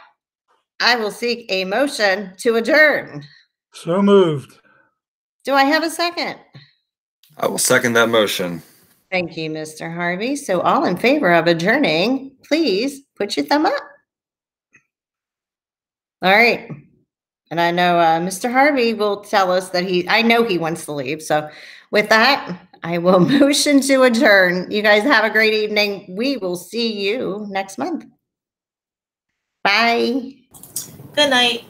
I will seek a motion to adjourn. So moved. Do I have a second? I will second that motion. Thank you, Mr. Harvey. So all in favor of adjourning, please put your thumb up. All right. And I know Mr. Harvey will tell us that I know he wants to leave. So with that, I will motion to adjourn. You guys have a great evening. We will see you next month. Bye. Good night.